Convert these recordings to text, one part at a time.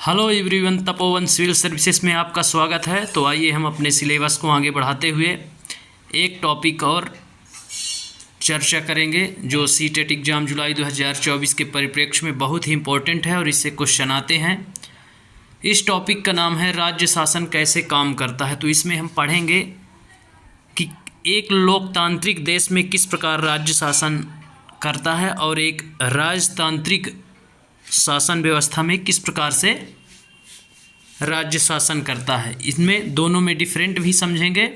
Hello everyone, Tapovan civil services में आपका स्वागत है। तो आइए हम अपने सिलेबस को आगे बढ़ाते हुए एक टॉपिक और चर्चा करेंगे जो सीटेट एग्ज़ाम जुलाई 2024 के परिप्रेक्ष्य में बहुत ही इम्पोर्टेंट है और इससे क्वेश्चन आते हैं। इस टॉपिक का नाम है राज्य शासन कैसे काम करता है। तो इसमें हम पढ़ेंगे कि एक लोकतांत्रिक देश में किस प्रकार राज्य शासन करता है और एक राजतांत्रिक शासन व्यवस्था में किस प्रकार से राज्य शासन करता है। इसमें दोनों में डिफरेंट भी समझेंगे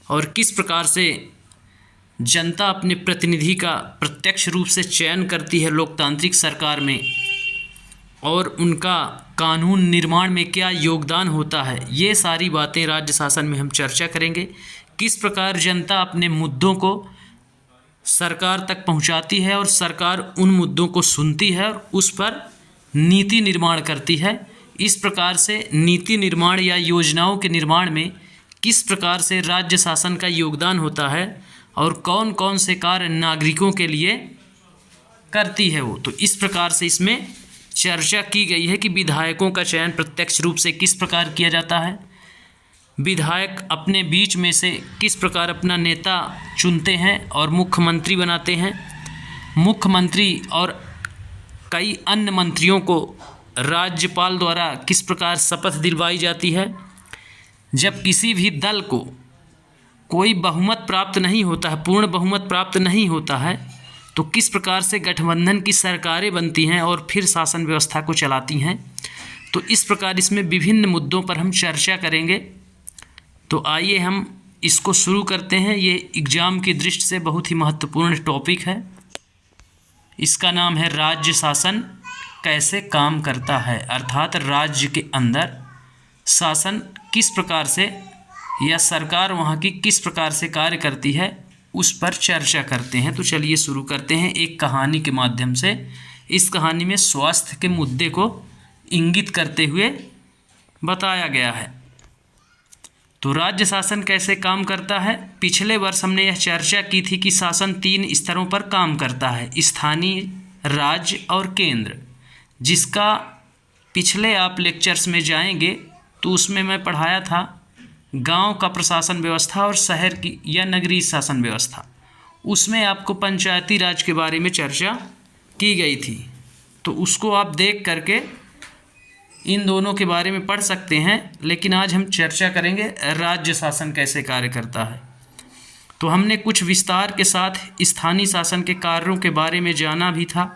और किस प्रकार से जनता अपने प्रतिनिधि का प्रत्यक्ष रूप से चयन करती है लोकतांत्रिक सरकार में और उनका कानून निर्माण में क्या योगदान होता है। ये सारी बातें राज्य शासन में हम चर्चा करेंगे। किस प्रकार जनता अपने मुद्दों को सरकार तक पहुंचाती है और सरकार उन मुद्दों को सुनती है और उस पर नीति निर्माण करती है। इस प्रकार से नीति निर्माण या योजनाओं के निर्माण में किस प्रकार से राज्य शासन का योगदान होता है और कौन कौन से कार्य नागरिकों के लिए करती है वो। तो इस प्रकार से इसमें चर्चा की गई है कि विधायकों का चयन प्रत्यक्ष रूप से किस प्रकार किया जाता है, विधायक अपने बीच में से किस प्रकार अपना नेता चुनते हैं और मुख्यमंत्री बनाते हैं, मुख्यमंत्री और कई अन्य मंत्रियों को राज्यपाल द्वारा किस प्रकार शपथ दिलवाई जाती है। जब किसी भी दल को कोई बहुमत प्राप्त नहीं होता है, पूर्ण बहुमत प्राप्त नहीं होता है, तो किस प्रकार से गठबंधन की सरकारें बनती हैं और फिर शासन व्यवस्था को चलाती हैं। तो इस प्रकार इसमें विभिन्न मुद्दों पर हम चर्चा करेंगे। तो आइए हम इसको शुरू करते हैं। ये एग्ज़ाम की दृष्टि से बहुत ही महत्वपूर्ण टॉपिक है। इसका नाम है राज्य शासन कैसे काम करता है, अर्थात राज्य के अंदर शासन किस प्रकार से या सरकार वहाँ की किस प्रकार से कार्य करती है उस पर चर्चा करते हैं। तो चलिए शुरू करते हैं एक कहानी के माध्यम से। इस कहानी में स्वास्थ्य के मुद्दे को इंगित करते हुए बताया गया है। तो राज्य शासन कैसे काम करता है। पिछले वर्ष हमने यह चर्चा की थी कि शासन 3 स्तरों पर काम करता है, स्थानीय, राज्य और केंद्र, जिसका पिछले आप लेक्चर्स में जाएंगे तो उसमें मैं पढ़ाया था गांव का प्रशासन व्यवस्था और शहर की या नगरीय शासन व्यवस्था। उसमें आपको पंचायती राज के बारे में चर्चा की गई थी। तो उसको आप देख करके इन दोनों के बारे में पढ़ सकते हैं। लेकिन आज हम चर्चा करेंगे राज्य शासन कैसे कार्य करता है। तो हमने कुछ विस्तार के साथ स्थानीय शासन के कार्यों के बारे में जाना भी था।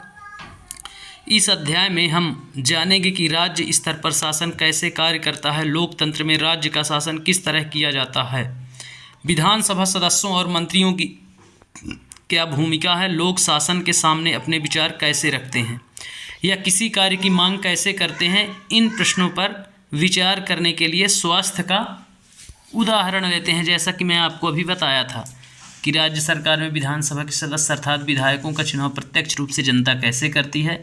इस अध्याय में हम जानेंगे कि राज्य स्तर पर शासन कैसे कार्य करता है, लोकतंत्र में राज्य का शासन किस तरह किया जाता है, विधानसभा सदस्यों और मंत्रियों की क्या भूमिका है, लोक शासन के सामने अपने विचार कैसे रखते हैं या किसी कार्य की मांग कैसे करते हैं। इन प्रश्नों पर विचार करने के लिए स्वास्थ्य का उदाहरण लेते हैं। जैसा कि मैं आपको अभी बताया था कि राज्य सरकार में विधानसभा के सदस्य अर्थात विधायकों का चुनाव प्रत्यक्ष रूप से जनता कैसे करती है।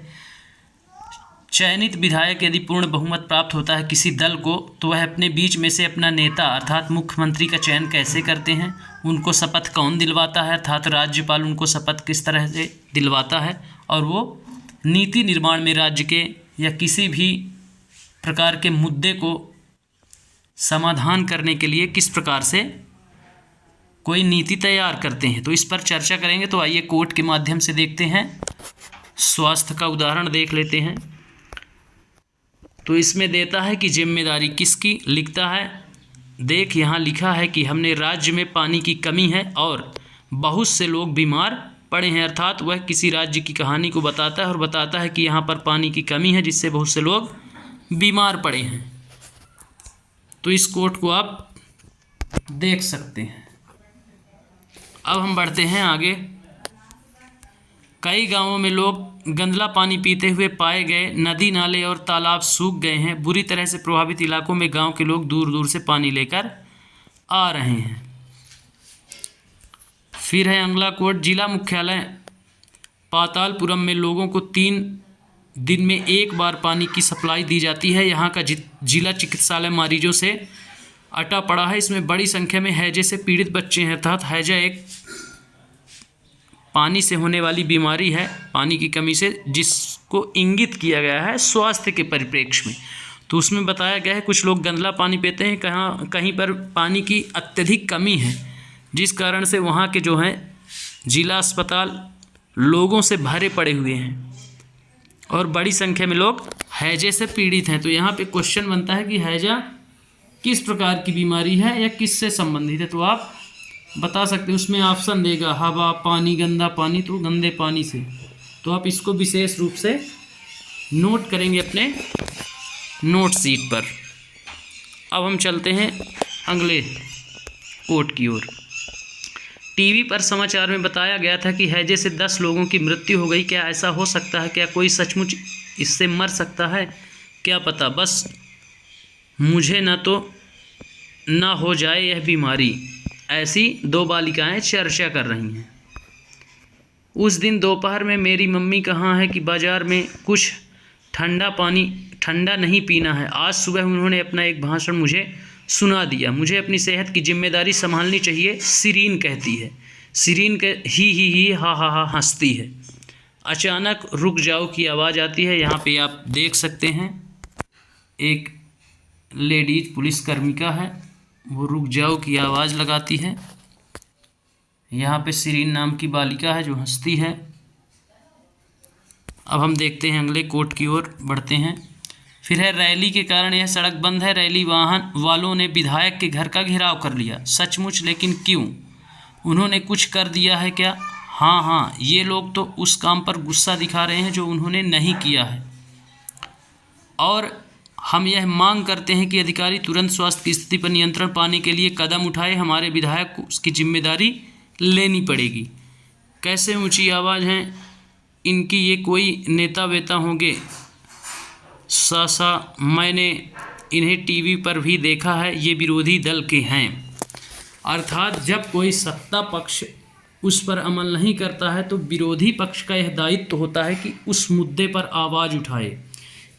चयनित विधायक यदि पूर्ण बहुमत प्राप्त होता है किसी दल को, तो वह अपने बीच में से अपना नेता अर्थात मुख्यमंत्री का चयन कैसे करते हैं, उनको शपथ कौन दिलवाता है अर्थात राज्यपाल उनको शपथ किस तरह से दिलवाता है, और वो नीति निर्माण में राज्य के या किसी भी प्रकार के मुद्दे को समाधान करने के लिए किस प्रकार से कोई नीति तैयार करते हैं। तो इस पर चर्चा करेंगे। तो आइए कोर्ट के माध्यम से देखते हैं। स्वास्थ्य का उदाहरण देख लेते हैं। तो इसमें देता है कि जिम्मेदारी किसकी, लिखता है देख यहाँ लिखा है कि हमने राज्य में पानी की कमी है और बहुत से लोग बीमार पड़े हैं, अर्थात वह किसी राज्य की कहानी को बताता है और बताता है कि यहाँ पर पानी की कमी है जिससे बहुत से लोग बीमार पड़े हैं। तो इस कोट को आप देख सकते हैं। अब हम बढ़ते हैं आगे। कई गांवों में लोग गंदला पानी पीते हुए पाए गए, नदी नाले और तालाब सूख गए हैं। बुरी तरह से प्रभावित इलाकों में गांव के लोग दूर दूर से पानी लेकर आ रहे हैं। फिर है अगला कोट, जिला मुख्यालय पातालपुरम में लोगों को 3 दिन में एक बार पानी की सप्लाई दी जाती है। यहाँ का जिला चिकित्सालय मरीजों से अटा पड़ा है। इसमें बड़ी संख्या में हैजे से पीड़ित बच्चे हैं, अर्थात हैजा एक पानी से होने वाली बीमारी है, पानी की कमी से, जिसको इंगित किया गया है स्वास्थ्य के परिप्रेक्ष्य में। तो उसमें बताया गया है कुछ लोग गंदला पानी पीते हैं, कहीं पर पानी की अत्यधिक कमी है, जिस कारण से वहाँ के जो हैं जिला अस्पताल लोगों से भरे पड़े हुए हैं और बड़ी संख्या में लोग हैजे से पीड़ित हैं। तो यहाँ पे क्वेश्चन बनता है कि हैजा किस प्रकार की बीमारी है या किससे संबंधित है, तो आप बता सकते हैं। उसमें ऑप्शन देगा हवा, पानी, गंदा पानी, तो गंदे पानी से। तो आप इसको विशेष रूप से नोट करेंगे अपने नोट शीट पर। अब हम चलते हैं अगले कोट की ओर। टीवी पर समाचार में बताया गया था कि हैजे से 10 लोगों की मृत्यु हो गई। क्या ऐसा हो सकता है? क्या कोई सचमुच इससे मर सकता है? क्या पता, बस मुझे ना हो जाए यह बीमारी। ऐसी 2 बालिकाएं चर्चा कर रही हैं। उस दिन दोपहर में मेरी मम्मी कहाँ है कि बाज़ार में कुछ ठंडा नहीं पीना है। आज सुबह उन्होंने अपना एक भाषण मुझे सुना दिया। मुझे अपनी सेहत की जिम्मेदारी संभालनी चाहिए, सिरीन कहती है। सिरीन के ही हा हंसती है। अचानक रुक जाओ की आवाज़ आती है। यहाँ पे आप देख सकते हैं एक लेडीज पुलिसकर्मिका है, वो रुक जाओ की आवाज़ लगाती है। यहाँ पे सिरीन नाम की बालिका है जो हंसती है। अब हम देखते हैं अगले कोट की ओर बढ़ते हैं। फिर है रैली के कारण यह सड़क बंद है। रैली वाहन वालों ने विधायक के घर का घेराव कर लिया। सचमुच, लेकिन क्यों? उन्होंने कुछ कर दिया है क्या? हाँ, ये लोग तो उस काम पर गुस्सा दिखा रहे हैं जो उन्होंने नहीं किया है, और हम यह मांग करते हैं कि अधिकारी तुरंत स्वास्थ्य की स्थिति पर नियंत्रण पाने के लिए कदम उठाए। हमारे विधायक को उसकी जिम्मेदारी लेनी पड़ेगी। कैसे ऊंची आवाज़ हैं इनकी, ये कोई नेता वेता होंगे। सासा, मैंने इन्हें टीवी पर भी देखा है, ये विरोधी दल के हैं। अर्थात जब कोई सत्ता पक्ष उस पर अमल नहीं करता है तो विरोधी पक्ष का यह दायित्व होता है कि उस मुद्दे पर आवाज़ उठाए।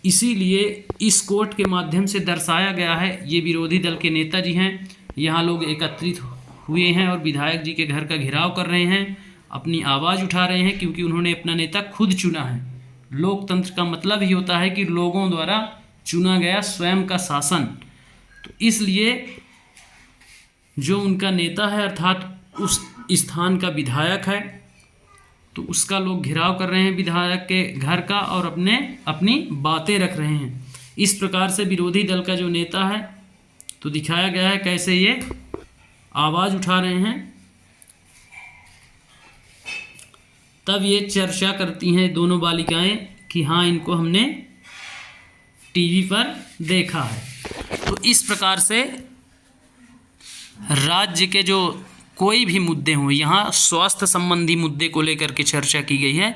इसीलिए इस कोर्ट के माध्यम से दर्शाया गया है, ये विरोधी दल के नेताजी हैं। यहाँ लोग एकत्रित हुए हैं और विधायक जी के घर का घेराव कर रहे हैं, अपनी आवाज़ उठा रहे हैं, क्योंकि उन्होंने अपना नेता खुद चुना है। लोकतंत्र का मतलब ही होता है कि लोगों द्वारा चुना गया स्वयं का शासन। तो इसलिए जो उनका नेता है अर्थात उस स्थान का विधायक है, तो उसका लोग घेराव कर रहे हैं विधायक के घर का, और अपनी बातें रख रहे हैं। इस प्रकार से विरोधी दल का जो नेता है तो दिखाया गया है कैसे ये आवाज़ उठा रहे हैं। तब ये चर्चा करती हैं दोनों बालिकाएं कि हाँ, इनको हमने टीवी पर देखा है। तो इस प्रकार से राज्य के जो कोई भी मुद्दे हों, यहाँ स्वास्थ्य संबंधी मुद्दे को लेकर के चर्चा की गई है,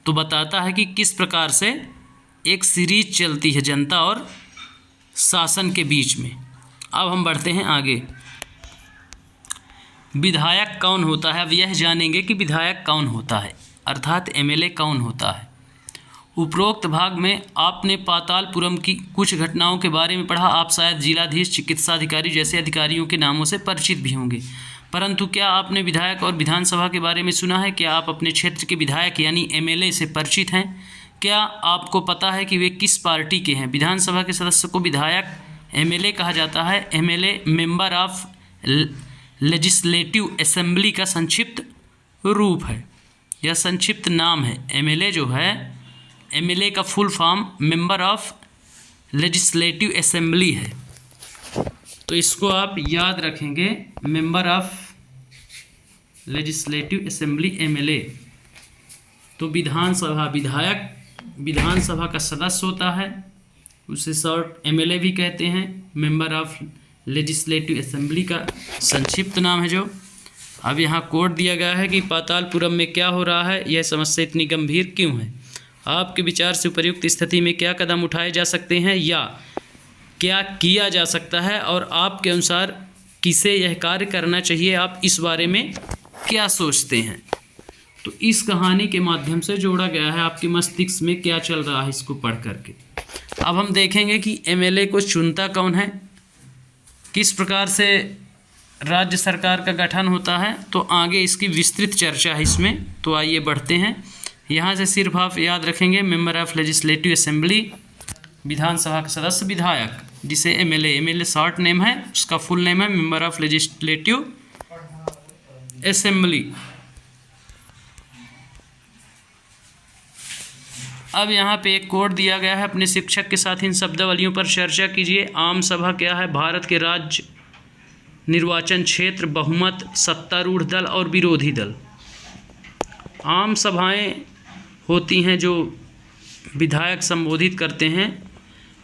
तो बताता है कि किस प्रकार से एक सीरीज चलती है जनता और शासन के बीच में। अब हम बढ़ते हैं आगे। विधायक कौन होता है? अब यह जानेंगे कि विधायक कौन होता है, अर्थात एमएलए कौन होता है। उपरोक्त भाग में आपने पातालपुरम की कुछ घटनाओं के बारे में पढ़ा। आप शायद जिलाधीश, चिकित्सा अधिकारी जैसे अधिकारियों के नामों से परिचित भी होंगे, परंतु क्या आपने विधायक और विधानसभा के बारे में सुना है? क्या आप अपने क्षेत्र के विधायक यानी एमएलए से परिचित हैं? क्या आपको पता है कि वे किस पार्टी के हैं? विधानसभा के सदस्य को विधायक एमएलए कहा जाता है। MLA member of legislative assembly का संक्षिप्त रूप है या संक्षिप्त नाम है। एमएलए जो है, एमएलए का full form member of legislative assembly है, तो इसको आप याद रखेंगे, member of legislative assembly MLA. तो विधानसभा विधायक विधानसभा का सदस्य होता है, उसे शॉर्ट एमएलए भी कहते हैं। मेंबर ऑफ लेजिस्लेटिव असेंबली का संक्षिप्त नाम है जो। अब यहाँ कोड दिया गया है कि पातालपुरम में क्या हो रहा है, यह समस्या इतनी गंभीर क्यों है, आपके विचार से उपर्युक्त स्थिति में क्या कदम उठाए जा सकते हैं या क्या किया जा सकता है, और आपके अनुसार किसे यह कार्य करना चाहिए, आप इस बारे में क्या सोचते हैं। तो इस कहानी के माध्यम से जोड़ा गया है आपके मस्तिष्क में क्या चल रहा है, इसको पढ़ करके। अब हम देखेंगे कि एमएलए को चुनता कौन है, किस प्रकार से राज्य सरकार का गठन होता है, तो आगे इसकी विस्तृत चर्चा है इसमें। तो आइए बढ़ते हैं। यहाँ से सिर्फ आप याद रखेंगे मेंबर ऑफ लेजिस्लेटिव असेंबली, विधानसभा का सदस्य विधायक, जिसे एमएलए शॉर्ट नेम है, उसका फुल नेम है मेंबर ऑफ लेजिस्लेटिव असेंबली। अब यहाँ पे एक कोड दिया गया है, अपने शिक्षक के साथ इन शब्दावलियों पर चर्चा कीजिए। आम सभा क्या है? भारत के राज्य निर्वाचन क्षेत्र, बहुमत, सत्तारूढ़ दल और विरोधी दल। आम सभाएं होती हैं जो विधायक संबोधित करते हैं,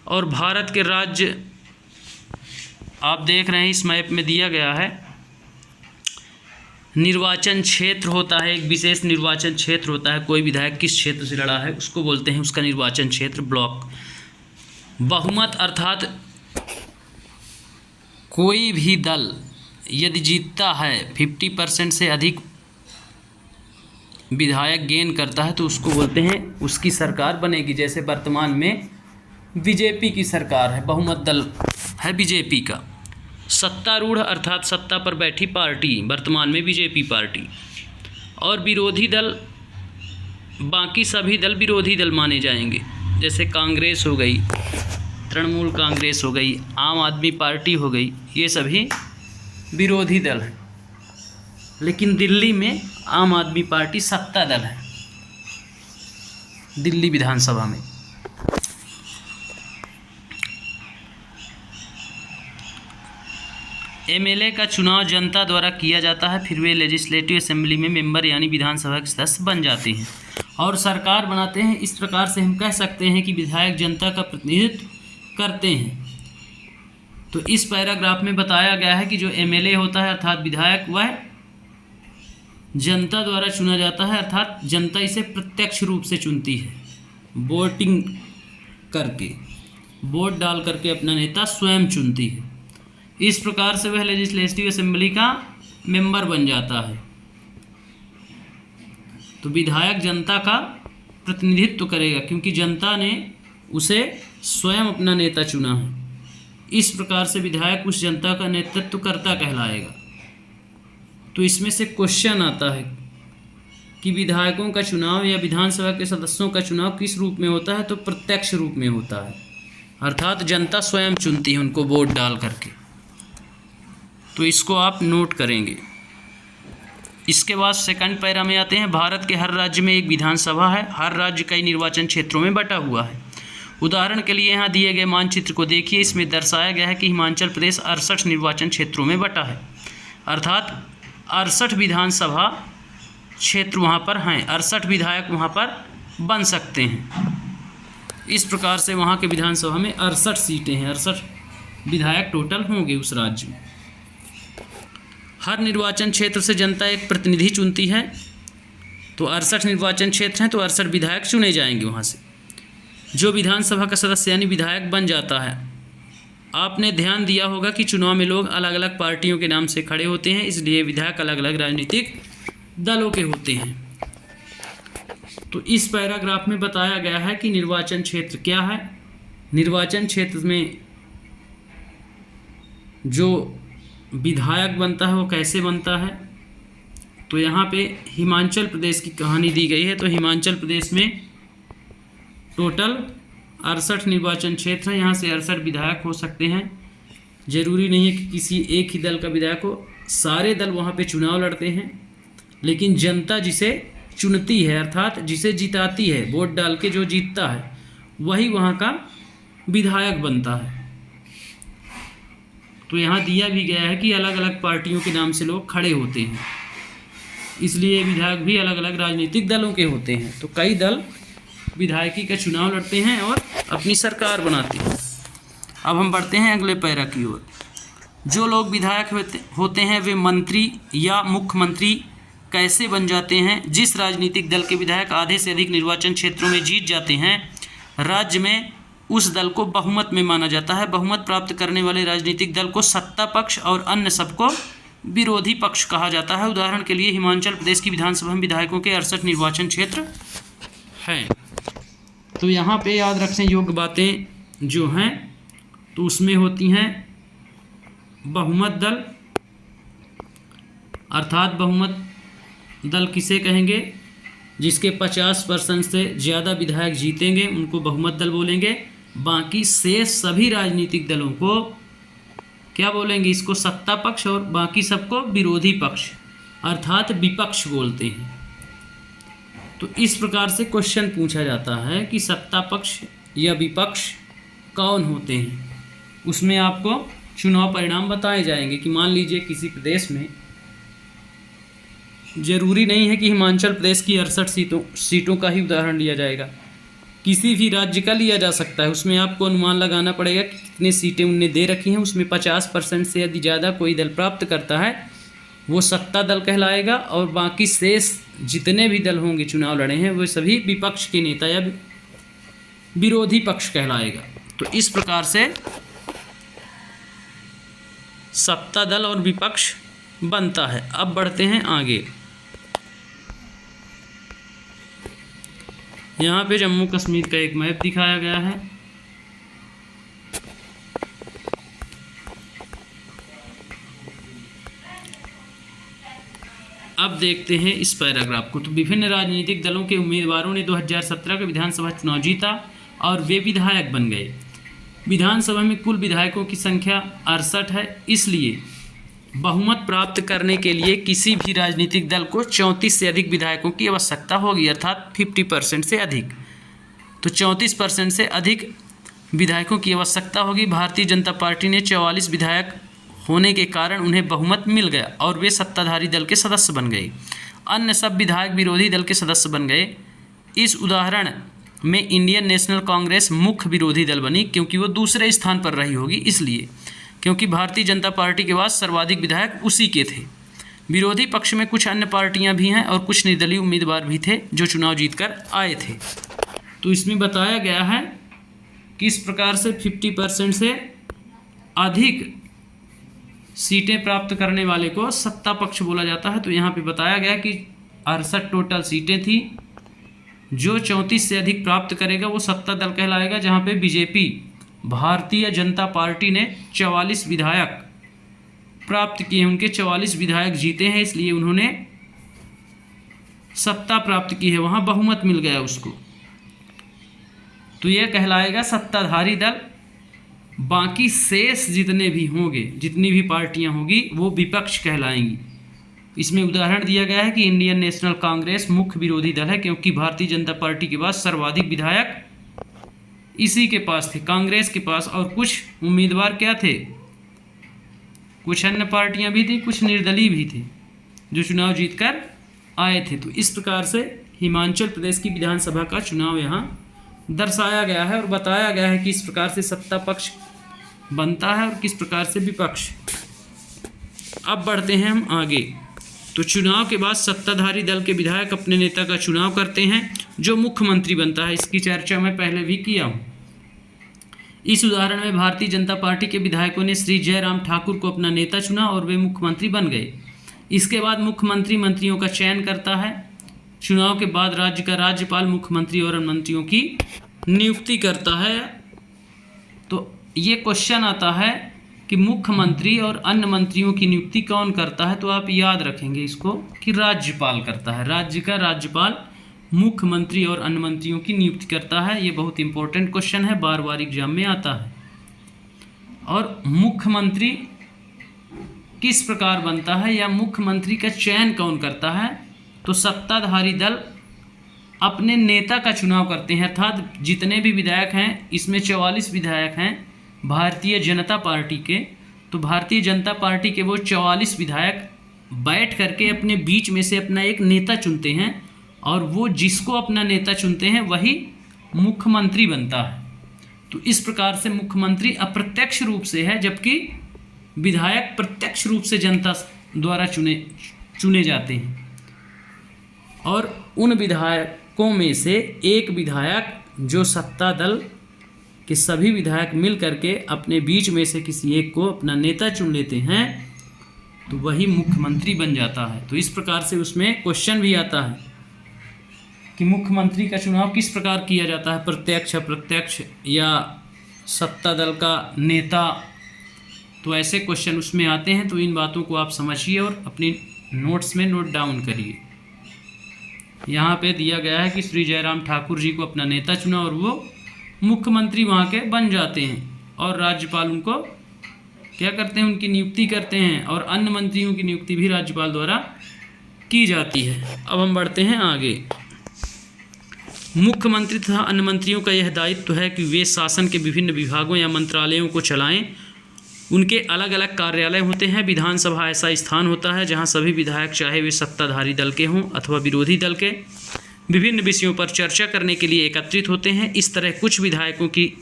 और भारत के राज्य आप देख रहे हैं इस मैप में दिया गया है। निर्वाचन क्षेत्र होता है, एक विशेष निर्वाचन क्षेत्र होता है, कोई विधायक किस क्षेत्र से लड़ा है उसको बोलते हैं उसका निर्वाचन क्षेत्र, ब्लॉक। बहुमत अर्थात कोई भी दल यदि जीतता है, 50% से अधिक विधायक गेन करता है तो उसको बोलते हैं उसकी सरकार बनेगी। जैसे वर्तमान में बीजेपी की सरकार है, बहुमत दल है बीजेपी का। सत्तारूढ़ अर्थात सत्ता पर बैठी पार्टी, वर्तमान में बीजेपी पार्टी। और विरोधी दल, बाकी सभी दल विरोधी दल माने जाएंगे, जैसे कांग्रेस हो गई, तृणमूल कांग्रेस हो गई, आम आदमी पार्टी हो गई, ये सभी विरोधी दल हैं। लेकिन दिल्ली में आम आदमी पार्टी सत्ता दल है, दिल्ली विधानसभा में। एमएलए का चुनाव जनता द्वारा किया जाता है, फिर वे लेजिस्लेटिव असेंबली में मेंबर यानी विधानसभा के सदस्य बन जाते हैं और सरकार बनाते हैं। इस प्रकार से हम कह सकते हैं कि विधायक जनता का प्रतिनिधित्व करते हैं। तो इस पैराग्राफ में बताया गया है कि जो एमएलए होता है अर्थात विधायक, वह जनता द्वारा चुना जाता है, अर्थात जनता इसे प्रत्यक्ष रूप से चुनती है, वोटिंग करके, वोट डाल करके अपना नेता स्वयं चुनती है। इस प्रकार से वह लेजिस्लेटिव असेंबली का मेंबर बन जाता है। तो विधायक जनता का प्रतिनिधित्व करेगा क्योंकि जनता ने उसे स्वयं अपना नेता चुना है। इस प्रकार से विधायक उस जनता का नेतृत्व करता कहलाएगा। तो इसमें से क्वेश्चन आता है कि विधायकों का चुनाव या विधानसभा के सदस्यों का चुनाव किस रूप में होता है? तो प्रत्यक्ष रूप में होता है, अर्थात जनता स्वयं चुनती है उनको वोट डाल करके। तो इसको आप नोट करेंगे। इसके बाद सेकंड पैरा में आते हैं। भारत के हर राज्य में एक विधानसभा है, हर राज्य कई निर्वाचन क्षेत्रों में बटा हुआ है। उदाहरण के लिए यहाँ दिए गए मानचित्र को देखिए, इसमें दर्शाया गया है कि हिमाचल प्रदेश 68 निर्वाचन क्षेत्रों में बटा है, अर्थात 68 विधानसभा क्षेत्र वहाँ पर हैं, 68 विधायक वहाँ पर बन सकते हैं। इस प्रकार से वहाँ के विधानसभा में 68 सीटें हैं, 68 विधायक टोटल होंगे उस राज्य में। हर निर्वाचन क्षेत्र से जनता एक प्रतिनिधि चुनती है, तो 68 निर्वाचन क्षेत्र हैं तो 68 विधायक चुने जाएंगे वहाँ से। जो विधानसभा का सदस्य यानी विधायक बन जाता है, आपने ध्यान दिया होगा कि चुनाव में लोग अलग अलग पार्टियों के नाम से खड़े होते हैं, इसलिए विधायक अलग अलग राजनीतिक दलों के होते हैं। तो इस पैराग्राफ में बताया गया है कि निर्वाचन क्षेत्र क्या है, निर्वाचन क्षेत्र में जो विधायक बनता है वो कैसे बनता है। तो यहाँ पे हिमाचल प्रदेश की कहानी दी गई है। तो हिमाचल प्रदेश में टोटल 68 निर्वाचन क्षेत्र हैं, यहाँ से 68 विधायक हो सकते हैं। ज़रूरी नहीं है कि किसी एक ही दल का विधायक हो, सारे दल वहाँ पे चुनाव लड़ते हैं, लेकिन जनता जिसे चुनती है अर्थात जिसे जिताती है, वोट डाल के जो जीतता है वही वहाँ का विधायक बनता है। तो यहाँ दिया भी गया है कि अलग अलग पार्टियों के नाम से लोग खड़े होते हैं, इसलिए विधायक भी अलग अलग राजनीतिक दलों के होते हैं। तो कई दल विधायकी का चुनाव लड़ते हैं और अपनी सरकार बनाते हैं। अब हम बढ़ते हैं अगले पैरा की ओर। जो लोग विधायक होते हैं वे मंत्री या मुख्यमंत्री कैसे बन जाते हैं? जिस राजनीतिक दल के विधायक आधे से अधिक निर्वाचन क्षेत्रों में जीत जाते हैं, राज्य में उस दल को बहुमत में माना जाता है। बहुमत प्राप्त करने वाले राजनीतिक दल को सत्ता पक्ष और अन्य सबको विरोधी पक्ष कहा जाता है। उदाहरण के लिए हिमाचल प्रदेश की विधानसभा में विधायकों के 68 निर्वाचन क्षेत्र हैं। तो यहाँ पे याद रखने योग्य बातें जो हैं तो उसमें होती हैं बहुमत दल, अर्थात बहुमत दल किसे कहेंगे? जिसके 50% से ज़्यादा विधायक जीतेंगे उनको बहुमत दल बोलेंगे। बाकी शेष सभी राजनीतिक दलों को क्या बोलेंगे, इसको सत्ता पक्ष और बाकी सबको विरोधी पक्ष अर्थात विपक्ष बोलते हैं। तो इस प्रकार से क्वेश्चन पूछा जाता है कि सत्ता पक्ष या विपक्ष कौन होते हैं। उसमें आपको चुनाव परिणाम बताए जाएंगे कि मान लीजिए किसी प्रदेश में, जरूरी नहीं है कि हिमाचल प्रदेश की 68 सीटों का ही उदाहरण लिया जाएगा, किसी भी राज्य का लिया जा सकता है। उसमें आपको अनुमान लगाना पड़ेगा कि कितनी सीटें उनने दे रखी हैं, उसमें 50% से यदि ज़्यादा कोई दल प्राप्त करता है वो सत्ता दल कहलाएगा, और बाकी शेष जितने भी दल होंगे चुनाव लड़े हैं वो सभी विपक्ष के नेता या विरोधी पक्ष कहलाएगा। तो इस प्रकार से सत्ता दल और विपक्ष बनता है। अब बढ़ते हैं आगे। यहाँ पे जम्मू कश्मीर का एक मैप दिखाया गया है। अब देखते हैं इस पैराग्राफ को। तो विभिन्न राजनीतिक दलों के उम्मीदवारों ने 2017 का विधानसभा चुनाव जीता और वे विधायक बन गए। विधानसभा में कुल विधायकों की संख्या 68 है, इसलिए बहुमत प्राप्त करने के लिए किसी भी राजनीतिक दल को 34 से अधिक विधायकों की आवश्यकता होगी, अर्थात 50% से अधिक। तो 34% से अधिक विधायकों की आवश्यकता होगी। भारतीय जनता पार्टी ने 44 विधायक होने के कारण उन्हें बहुमत मिल गया और वे सत्ताधारी दल के सदस्य बन गए। अन्य सब विधायक विरोधी दल के सदस्य बन गए। इस उदाहरण में इंडियन नेशनल कांग्रेस मुख्य विरोधी दल बनी, क्योंकि वो दूसरे स्थान पर रही होगी, इसलिए क्योंकि भारतीय जनता पार्टी के बाद सर्वाधिक विधायक उसी के थे। विरोधी पक्ष में कुछ अन्य पार्टियां भी हैं और कुछ निर्दलीय उम्मीदवार भी थे जो चुनाव जीतकर आए थे। तो इसमें बताया गया है किस प्रकार से 50% से अधिक सीटें प्राप्त करने वाले को सत्ता पक्ष बोला जाता है। तो यहाँ पे बताया गया कि 68 टोटल सीटें थी, जो 34 से अधिक प्राप्त करेगा वो सत्ता दल कहलाएगा, जहाँ पे बीजेपी भारतीय जनता पार्टी ने 44 विधायक प्राप्त किए, उनके 44 विधायक जीते हैं, इसलिए उन्होंने सत्ता प्राप्त की है, वहाँ बहुमत मिल गया उसको। तो यह कहलाएगा सत्ताधारी दल। बाकी शेष जितने भी होंगे, जितनी भी पार्टियां होगी वो विपक्ष कहलाएंगी। इसमें उदाहरण दिया गया है कि इंडियन नेशनल कांग्रेस मुख्य विरोधी दल है, क्योंकि भारतीय जनता पार्टी के बाद सर्वाधिक विधायक इसी के पास थे, कांग्रेस के पास। और कुछ उम्मीदवार क्या थे, कुछ अन्य पार्टियां भी थी, कुछ निर्दलीय भी थे जो चुनाव जीतकर आए थे। तो इस प्रकार से हिमाचल प्रदेश की विधानसभा का चुनाव यहाँ दर्शाया गया है और बताया गया है कि इस प्रकार से सत्ता पक्ष बनता है और किस प्रकार से विपक्ष। अब बढ़ते हैं हम आगे। तो चुनाव के बाद सत्ताधारी दल के विधायक अपने नेता का चुनाव करते हैं जो मुख्यमंत्री बनता है। इसकी चर्चा मैं पहले भी किया हूँ। इस उदाहरण में भारतीय जनता पार्टी के विधायकों ने श्री जयराम ठाकुर को अपना नेता चुना और वे मुख्यमंत्री बन गए। इसके बाद मुख्यमंत्री मंत्रियों का चयन करता है। चुनाव के बाद राज्य का राज्यपाल मुख्यमंत्री और मंत्रियों की नियुक्ति करता है। तो ये क्वेश्चन आता है कि मुख्यमंत्री और अन्य मंत्रियों की नियुक्ति कौन करता है, तो आप याद रखेंगे इसको कि राज्यपाल करता है। राज्य का राज्यपाल मुख्यमंत्री और अन्य मंत्रियों की नियुक्ति करता है। ये बहुत इंपॉर्टेंट क्वेश्चन है, बार बार एग्जाम में आता है। और मुख्यमंत्री किस प्रकार बनता है या मुख्यमंत्री का चयन कौन करता है, तो सत्ताधारी दल अपने नेता का चुनाव करते हैं। अर्थात जितने भी विधायक हैं, इसमें 44 विधायक हैं भारतीय जनता पार्टी के, तो भारतीय जनता पार्टी के वो 44 विधायक बैठ करके अपने बीच में से अपना एक नेता चुनते हैं और वो जिसको अपना नेता चुनते हैं वही मुख्यमंत्री बनता है। तो इस प्रकार से मुख्यमंत्री अप्रत्यक्ष रूप से है, जबकि विधायक प्रत्यक्ष रूप से जनता द्वारा चुने जाते हैं। और उन विधायकों में से एक विधायक जो सत्ता दल के सभी विधायक मिल करके अपने बीच में से किसी एक को अपना नेता चुन लेते हैं, तो वही मुख्यमंत्री बन जाता है। तो इस प्रकार से उसमें क्वेश्चन भी आता है कि मुख्यमंत्री का चुनाव किस प्रकार किया जाता है, प्रत्यक्ष, अप्रत्यक्ष या सत्ता दल का नेता। तो ऐसे क्वेश्चन उसमें आते हैं। तो इन बातों को आप समझिए और अपनी नोट्स में नोट डाउन करिए। यहाँ पे दिया गया है कि श्री जयराम ठाकुर जी को अपना नेता चुना और वो मुख्यमंत्री वहाँ के बन जाते हैं और राज्यपाल उनको क्या करते हैं, उनकी नियुक्ति करते हैं और अन्य मंत्रियों की नियुक्ति भी राज्यपाल द्वारा की जाती है। अब हम बढ़ते हैं आगे। मुख्यमंत्री तथा अन्य मंत्रियों का यह दायित्व है कि वे शासन के विभिन्न विभागों या मंत्रालयों को चलाएं। उनके अलग अलग कार्यालय होते हैं। विधानसभा ऐसा स्थान होता है जहां सभी विधायक, चाहे वे सत्ताधारी दल के हों अथवा विरोधी दल के, विभिन्न विषयों पर चर्चा करने के लिए एकत्रित होते हैं। इस तरह कुछ विधायकों की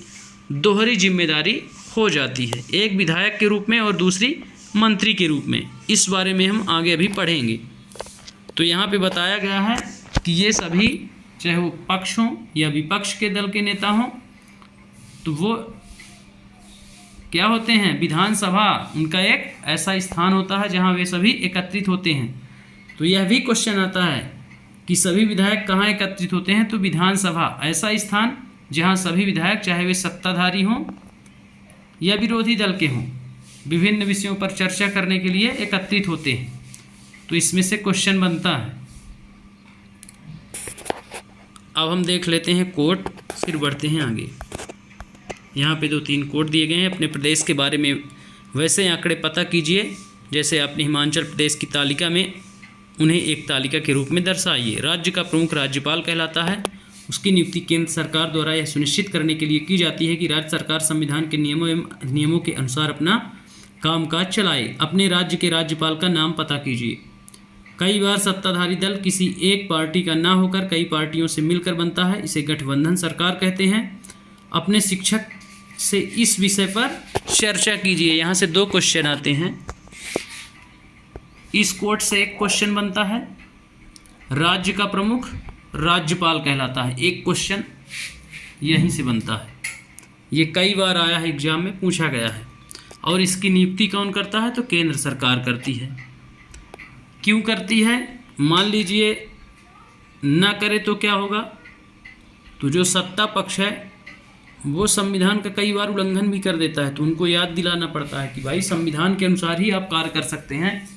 दोहरी जिम्मेदारी हो जाती है, एक विधायक के रूप में और दूसरी मंत्री के रूप में। इस बारे में हम आगे अभी पढ़ेंगे। तो यहाँ पे बताया गया है कि ये सभी, चाहे वो पक्ष हों या विपक्ष के दल के नेता हों, तो वो क्या होते हैं, विधानसभा उनका एक ऐसा स्थान होता है जहाँ वे सभी एकत्रित होते हैं। तो यह भी क्वेश्चन आता है कि सभी विधायक कहाँ एकत्रित होते हैं, तो विधानसभा ऐसा स्थान जहाँ सभी विधायक, चाहे वे सत्ताधारी हों या विरोधी दल के हों, विभिन्न विषयों पर चर्चा करने के लिए एकत्रित होते हैं। तो इसमें से क्वेश्चन बनता है। अब हम देख लेते हैं कोड, फिर बढ़ते हैं आगे। यहाँ पे 2-3 कोड दिए गए हैं। अपने प्रदेश के बारे में वैसे आंकड़े पता कीजिए जैसे आपने हिमाचल प्रदेश की तालिका में उन्हें एक तालिका के रूप में दर्शाइए। राज्य का प्रमुख राज्यपाल कहलाता है। उसकी नियुक्ति केंद्र सरकार द्वारा यह सुनिश्चित करने के लिए की जाती है कि राज्य सरकार संविधान के नियमों एवं अधिनियमों के अनुसार अपना कामकाज चलाए। अपने राज्य के राज्यपाल का नाम पता कीजिए। कई बार सत्ताधारी दल किसी एक पार्टी का ना होकर कई पार्टियों से मिलकर बनता है, इसे गठबंधन सरकार कहते हैं। अपने शिक्षक से इस विषय पर चर्चा कीजिए। यहाँ से 2 क्वेश्चन आते हैं। इस कोट से एक क्वेश्चन बनता है, राज्य का प्रमुख राज्यपाल कहलाता है। एक क्वेश्चन यहीं से बनता है। ये कई बार आया है, एग्जाम में पूछा गया है। और इसकी नियुक्ति कौन करता है, तो केंद्र सरकार करती है। क्यों करती है, मान लीजिए ना करे तो क्या होगा, तो जो सत्ता पक्ष है वो संविधान का कई बार उल्लंघन भी कर देता है, तो उनको याद दिलाना पड़ता है कि भाई संविधान के अनुसार ही आप कार्य कर सकते हैं,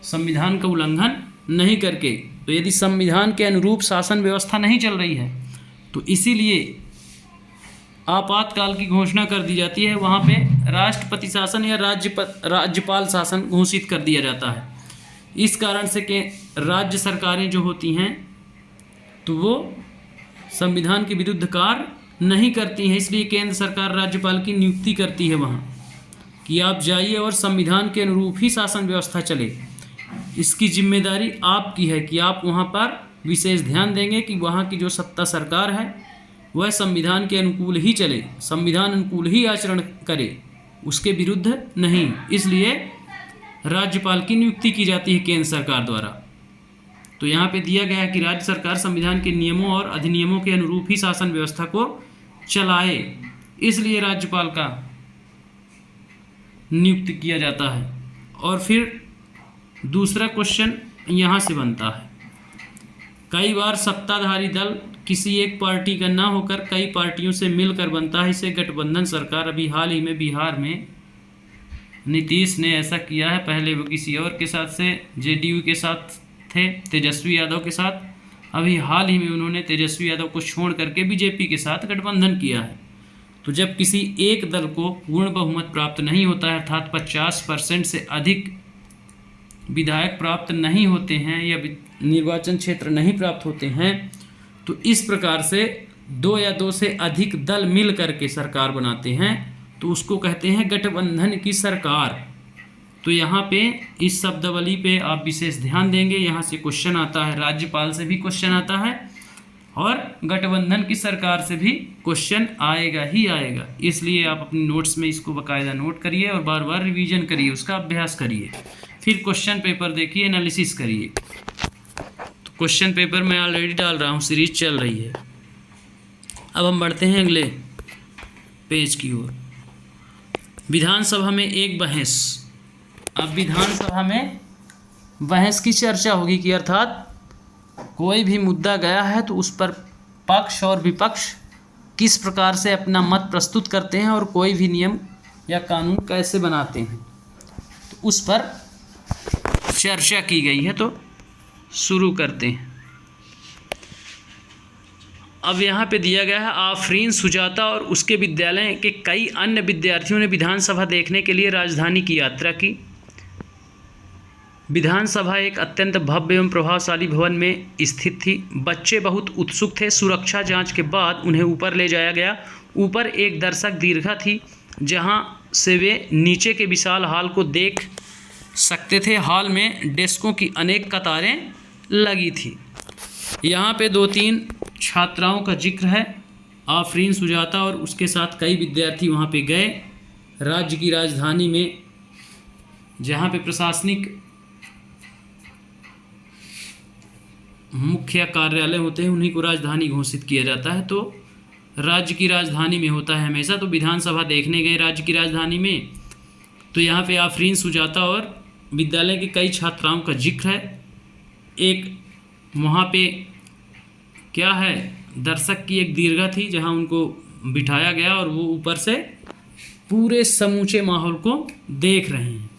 संविधान का उल्लंघन नहीं करके। तो यदि संविधान के अनुरूप शासन व्यवस्था नहीं चल रही है तो इसीलिए आपातकाल की घोषणा कर दी जाती है। वहाँ पे राष्ट्रपति शासन या राज्यपाल शासन घोषित कर दिया जाता है। इस कारण से कि राज्य सरकारें जो होती हैं तो वो संविधान के विरुद्ध कार्य नहीं करती हैं, इसलिए केंद्र सरकार राज्यपाल की नियुक्ति करती है वहाँ कि आप जाइए और संविधान के अनुरूप ही शासन व्यवस्था चले। इसकी जिम्मेदारी आपकी है कि आप वहाँ पर विशेष ध्यान देंगे कि वहाँ की जो सत्ता सरकार है वह संविधान के अनुकूल ही चले, संविधान अनुकूल ही आचरण करे, उसके विरुद्ध नहीं। इसलिए राज्यपाल की नियुक्ति की जाती है केंद्र सरकार द्वारा। तो यहाँ पे दिया गया है कि राज्य सरकार संविधान के नियमों और अधिनियमों के अनुरूप ही शासन व्यवस्था को चलाए, इसलिए राज्यपाल का नियुक्त किया जाता है। और फिर दूसरा क्वेश्चन यहाँ से बनता है, कई बार सत्ताधारी दल किसी एक पार्टी का ना होकर कई पार्टियों से मिलकर बनता है, इसे गठबंधन सरकार। अभी हाल ही में बिहार में नीतीश ने ऐसा किया है। पहले वो किसी और के साथ से जेडीयू के साथ थे, तेजस्वी यादव के साथ। अभी हाल ही में उन्होंने तेजस्वी यादव को छोड़ करके बीजेपी के साथ गठबंधन किया है। तो जब किसी एक दल को पूर्ण बहुमत प्राप्त नहीं होता है, अर्थात 50% से अधिक विधायक प्राप्त नहीं होते हैं या निर्वाचन क्षेत्र नहीं प्राप्त होते हैं, तो इस प्रकार से 2 या 2 से अधिक दल मिल करके सरकार बनाते हैं, तो उसको कहते हैं गठबंधन की सरकार। तो यहाँ पे इस शब्दावली पे आप विशेष ध्यान देंगे। यहाँ से क्वेश्चन आता है, राज्यपाल से भी क्वेश्चन आता है और गठबंधन की सरकार से भी क्वेश्चन आएगा ही आएगा। इसलिए आप अपने नोट्स में इसको बाकायदा नोट करिए और बार बार रिवीजन करिए, उसका अभ्यास करिए, फिर क्वेश्चन पेपर देखिए, एनालिसिस करिए। तो क्वेश्चन पेपर मैं ऑलरेडी डाल रहा हूँ, सीरीज चल रही है। अब हम बढ़ते हैं अगले पेज की ओर। विधानसभा में एक बहस। अब विधानसभा में बहस की चर्चा होगी कि अर्थात कोई भी मुद्दा गया है तो उस पर पक्ष और विपक्ष किस प्रकार से अपना मत प्रस्तुत करते हैं और कोई भी नियम या कानून कैसे बनाते हैं, तो उस पर चर्चा की गई है। तो शुरू करते हैं। अब यहाँ पे दिया गया है, आफरीन सुजाता और उसके विद्यालय के कई अन्य विद्यार्थियों ने विधानसभा देखने के लिए राजधानी की यात्रा की। विधानसभा एक अत्यंत भव्य एवं प्रभावशाली भवन में स्थित थी। बच्चे बहुत उत्सुक थे। सुरक्षा जांच के बाद उन्हें ऊपर ले जाया गया। ऊपर एक दर्शक दीर्घा थी जहां से वे नीचे के विशाल हॉल को देख सकते थे। हॉल में डेस्कों की अनेक कतारें लगी थी। यहाँ पे 2-3 छात्राओं का जिक्र है। आफरीन सुजाता और उसके साथ कई विद्यार्थी वहाँ पे गए। राज्य की राजधानी में जहाँ पे प्रशासनिक मुख्य कार्यालय होते हैं उन्हीं को राजधानी घोषित किया जाता है, तो राज्य की राजधानी में होता है हमेशा। तो विधानसभा देखने गए राज्य की राजधानी में, तो यहाँ पे आफरीन सुजाता और विद्यालय के कई छात्राओं का जिक्र है। एक वहाँ पे क्या है, दर्शक की एक दीर्घा थी जहाँ उनको बिठाया गया और वो ऊपर से पूरे समूचे माहौल को देख रहे हैं।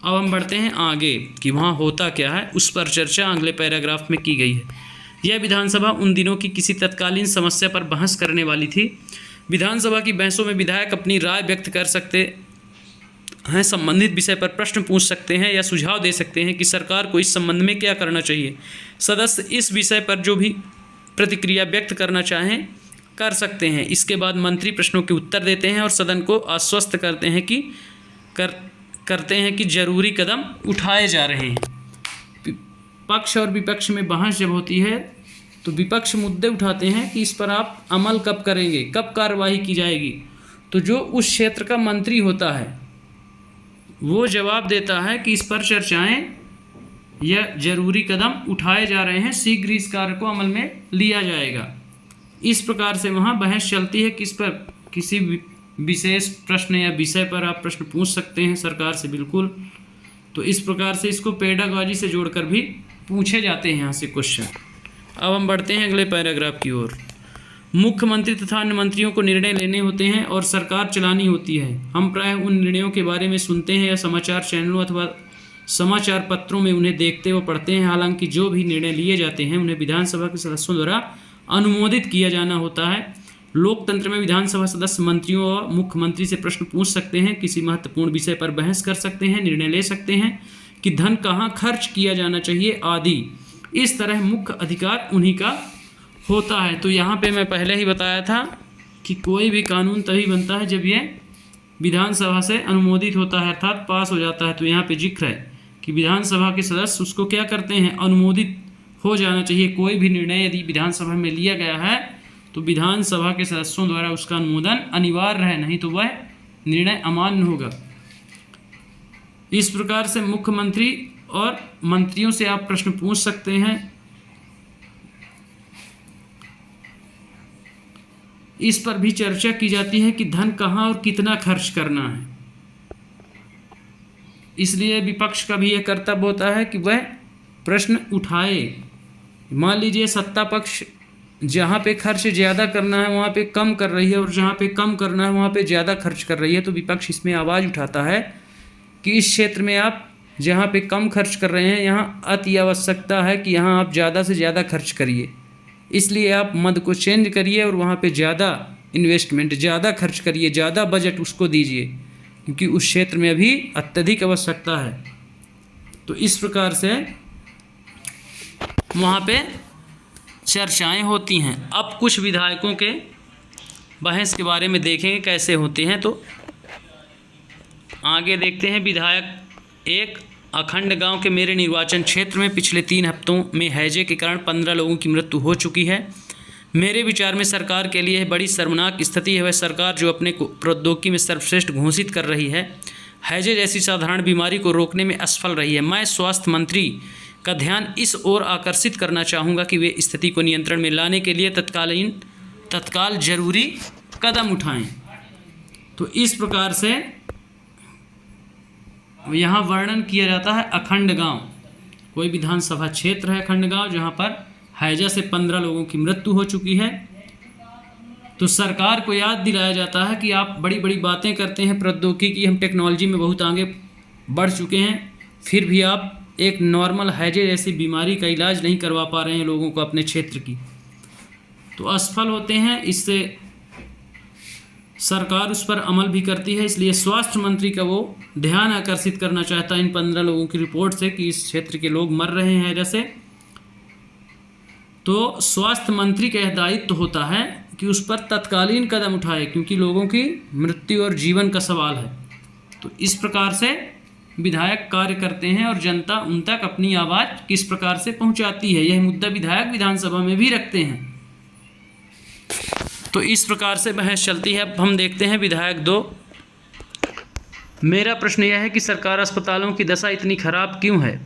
अब हम बढ़ते हैं आगे कि वहाँ होता क्या है, उस पर चर्चा अगले पैराग्राफ में की गई है। यह विधानसभा उन दिनों की किसी तत्कालीन समस्या पर बहस करने वाली थी। विधानसभा की बहसों में विधायक अपनी राय व्यक्त कर सकते हैं, संबंधित विषय पर प्रश्न पूछ सकते हैं या सुझाव दे सकते हैं कि सरकार को इस संबंध में क्या करना चाहिए। सदस्य इस विषय पर जो भी प्रतिक्रिया व्यक्त करना चाहें कर सकते हैं। इसके बाद मंत्री प्रश्नों के उत्तर देते हैं और सदन को आश्वस्त करते हैं कि जरूरी कदम उठाए जा रहे हैं। पक्ष और विपक्ष में बहस जब होती है तो विपक्ष मुद्दे उठाते हैं कि इस पर आप अमल कब करेंगे, कब कार्रवाई की जाएगी। तो जो उस क्षेत्र का मंत्री होता है वो जवाब देता है कि इस पर चर्चाएं या जरूरी कदम उठाए जा रहे हैं, शीघ्र इस कार्य को अमल में लिया जाएगा। इस प्रकार से वहाँ बहस चलती है कि इस पर किसी विशेष प्रश्न या विषय पर आप प्रश्न पूछ सकते हैं सरकार से, बिल्कुल। तो इस प्रकार से इसको पेडागॉजी से जोड़कर भी पूछे जाते हैं यहाँ से क्वेश्चन। अब हम बढ़ते हैं अगले पैराग्राफ की ओर। मुख्यमंत्री तथा अन्य मंत्रियों को निर्णय लेने होते हैं और सरकार चलानी होती है। हम प्रायः उन निर्णयों के बारे में सुनते हैं या समाचार चैनलों अथवा समाचार पत्रों में उन्हें देखते व पढ़ते हैं। हालांकि जो भी निर्णय लिए जाते हैं उन्हें विधानसभा के सदस्यों द्वारा अनुमोदित किया जाना होता है। लोकतंत्र में विधानसभा सदस्य मंत्रियों और मुख्यमंत्री से प्रश्न पूछ सकते हैं, किसी महत्वपूर्ण विषय पर बहस कर सकते हैं, निर्णय ले सकते हैं कि धन कहाँ खर्च किया जाना चाहिए आदि। इस तरह मुख्य अधिकार उन्हीं का होता है। तो यहाँ पे मैं पहले ही बताया था कि कोई भी कानून तभी बनता है जब ये विधानसभा से अनुमोदित होता है, अर्थात पास हो जाता है। तो यहाँ पे जिक्र है कि विधानसभा के सदस्य उसको क्या करते हैं, अनुमोदित हो जाना चाहिए। कोई भी निर्णय यदि विधानसभा में लिया गया है तो विधानसभा के सदस्यों द्वारा उसका अनुमोदन अनिवार्य है, नहीं तो वह निर्णय अमान्य होगा। इस प्रकार से मुख्यमंत्री और मंत्रियों से आप प्रश्न पूछ सकते हैं। इस पर भी चर्चा की जाती है कि धन कहाँ और कितना खर्च करना है। इसलिए विपक्ष का भी यह कर्तव्य होता है कि वह प्रश्न उठाए। मान लीजिए सत्ता पक्ष जहाँ पे खर्च ज़्यादा करना है वहाँ पे कम कर रही है और जहाँ पे कम करना है वहाँ पे ज़्यादा खर्च कर रही है, तो विपक्ष इसमें आवाज़ उठाता है कि इस क्षेत्र में आप जहाँ पे कम खर्च कर रहे हैं यहाँ अति आवश्यकता है कि यहाँ आप ज़्यादा से ज़्यादा खर्च करिए, इसलिए आप मद को चेंज करिए और वहाँ पे ज़्यादा इन्वेस्टमेंट, ज़्यादा खर्च करिए, ज़्यादा बजट उसको दीजिए, क्योंकि उस क्षेत्र में अभी अत्यधिक आवश्यकता है। तो इस प्रकार से वहाँ पे चर्चाएं होती हैं। अब कुछ विधायकों के बहस के बारे में देखेंगे कैसे होते हैं। तो आगे देखते हैं। विधायक 1, अखंड गांव के मेरे निर्वाचन क्षेत्र में पिछले 3 हफ्तों में हैजे के कारण 15 लोगों की मृत्यु हो चुकी है। मेरे विचार में सरकार के लिए बड़ी शर्मनाक स्थिति है। वह सरकार जो अपने को प्रौद्योगिकी में सर्वश्रेष्ठ घोषित कर रही है, हैजे जैसी साधारण बीमारी को रोकने में असफल रही है। मैं स्वास्थ्य मंत्री का ध्यान इस ओर आकर्षित करना चाहूँगा कि वे स्थिति को नियंत्रण में लाने के लिए तत्काल जरूरी कदम उठाएं। तो इस प्रकार से यहाँ वर्णन किया जाता है। अखंड गांव कोई विधानसभा क्षेत्र है, अखंड गांव, जहाँ पर हैजा से 15 लोगों की मृत्यु हो चुकी है। तो सरकार को याद दिलाया जाता है कि आप बड़ी बड़ी बातें करते हैं, प्रौद्योगिकी, हम टेक्नोलॉजी में बहुत आगे बढ़ चुके हैं, फिर भी आप एक नॉर्मल हैजे जैसी बीमारी का इलाज नहीं करवा पा रहे हैं लोगों को अपने क्षेत्र की। तो असफल होते हैं, इससे सरकार उस पर अमल भी करती है। इसलिए स्वास्थ्य मंत्री का वो ध्यान आकर्षित करना चाहता है इन 15 लोगों की रिपोर्ट से कि इस क्षेत्र के लोग मर रहे हैं जैसे। तो स्वास्थ्य मंत्री का यह दायित्व होता है कि उस पर तत्कालीन कदम उठाए, क्योंकि लोगों की मृत्यु और जीवन का सवाल है। तो इस प्रकार से विधायक कार्य करते हैं और जनता उन तक अपनी आवाज़ किस प्रकार से पहुंचाती है, यह मुद्दा विधायक विधानसभा में भी रखते हैं। तो इस प्रकार से बहस चलती है। अब हम देखते हैं विधायक 2। मेरा प्रश्न यह है कि सरकार अस्पतालों की दशा इतनी खराब क्यों है?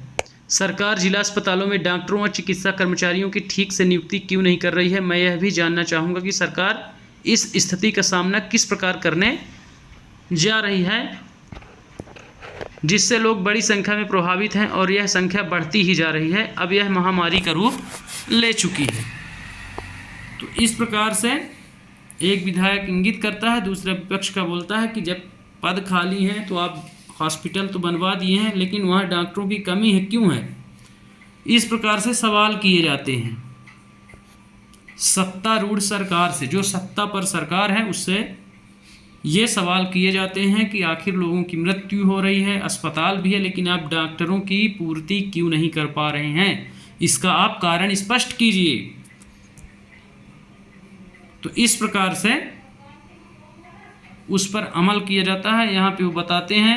सरकार जिला अस्पतालों में डॉक्टरों और चिकित्सा कर्मचारियों की ठीक से नियुक्ति क्यों नहीं कर रही है? मैं यह भी जानना चाहूँगा कि सरकार इस स्थिति का सामना किस प्रकार करने जा रही है, जिससे लोग बड़ी संख्या में प्रभावित हैं और यह संख्या बढ़ती ही जा रही है। अब यह महामारी का रूप ले चुकी है। तो इस प्रकार से एक विधायक इंगित करता है, दूसरा विपक्ष का बोलता है कि जब पद खाली हैं तो आप हॉस्पिटल तो बनवा दिए हैं, लेकिन वहाँ डॉक्टरों की कमी है, क्यों है? इस प्रकार से सवाल किए जाते हैं सत्तारूढ़ सरकार से, जो सत्ता पर सरकार है उससे ये सवाल किए जाते हैं कि आखिर लोगों की मृत्यु हो रही है, अस्पताल भी है, लेकिन आप डॉक्टरों की पूर्ति क्यों नहीं कर पा रहे हैं? इसका आप कारण स्पष्ट कीजिए। तो इस प्रकार से उस पर अमल किया जाता है। यहाँ पे वो बताते हैं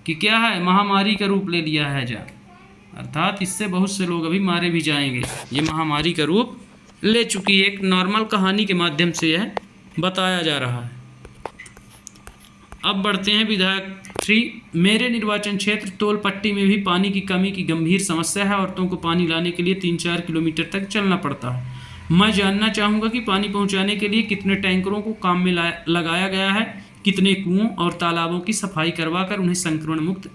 कि क्या है, महामारी का रूप ले लिया है अर्थात इससे बहुत से लोग अभी मारे भी जाएंगे। ये महामारी का रूप ले चुकी है। एक नॉर्मल कहानी के माध्यम से यह बताया जा रहा है। अब बढ़ते हैं विधायक 3। मेरे निर्वाचन क्षेत्र तोलपट्टी में भी पानी की कमी की गंभीर समस्या है। औरतों को पानी लाने के लिए 3-4 किलोमीटर तक चलना पड़ता है। मैं जानना चाहूँगा कि पानी पहुँचाने के लिए कितने टैंकरों को काम में लगाया गया है, कितने कुओं और तालाबों की सफाई करवाकर उन्हें संक्रमण मुक्त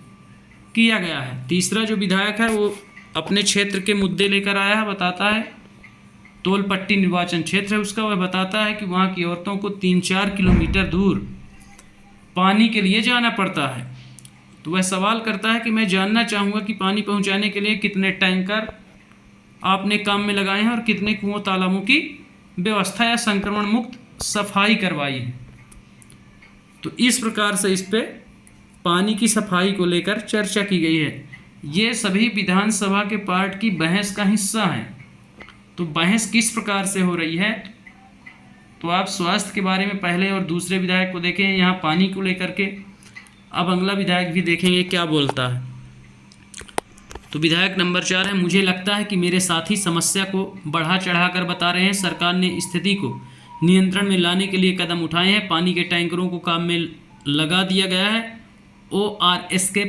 किया गया है। तीसरा जो विधायक है वो अपने क्षेत्र के मुद्दे लेकर आया है, बताता है तोलपट्टी निर्वाचन क्षेत्र है उसका। वह बताता है कि वहाँ की औरतों को 3-4 किलोमीटर दूर पानी के लिए जाना पड़ता है। तो वह सवाल करता है कि मैं जानना चाहूँगा कि पानी पहुँचाने के लिए कितने टैंकर आपने काम में लगाए हैं और कितने कुओं तालाबों की व्यवस्था या संक्रमण मुक्त सफाई करवाई है। तो इस प्रकार से इस पे पानी की सफाई को लेकर चर्चा की गई है। ये सभी विधानसभा के पार्ट की बहस का हिस्सा है। तो बहस किस प्रकार से हो रही है, तो आप स्वास्थ्य के बारे में पहले और दूसरे विधायक को देखें, यहाँ पानी को लेकर के। अब अगला विधायक भी देखेंगे क्या बोलता है। तो विधायक नंबर 4 है, मुझे लगता है कि मेरे साथी समस्या को बढ़ा चढ़ाकर बता रहे हैं। सरकार ने स्थिति को नियंत्रण में लाने के लिए कदम उठाए हैं। पानी के टैंकरों को काम में लगा दिया गया है। ORS के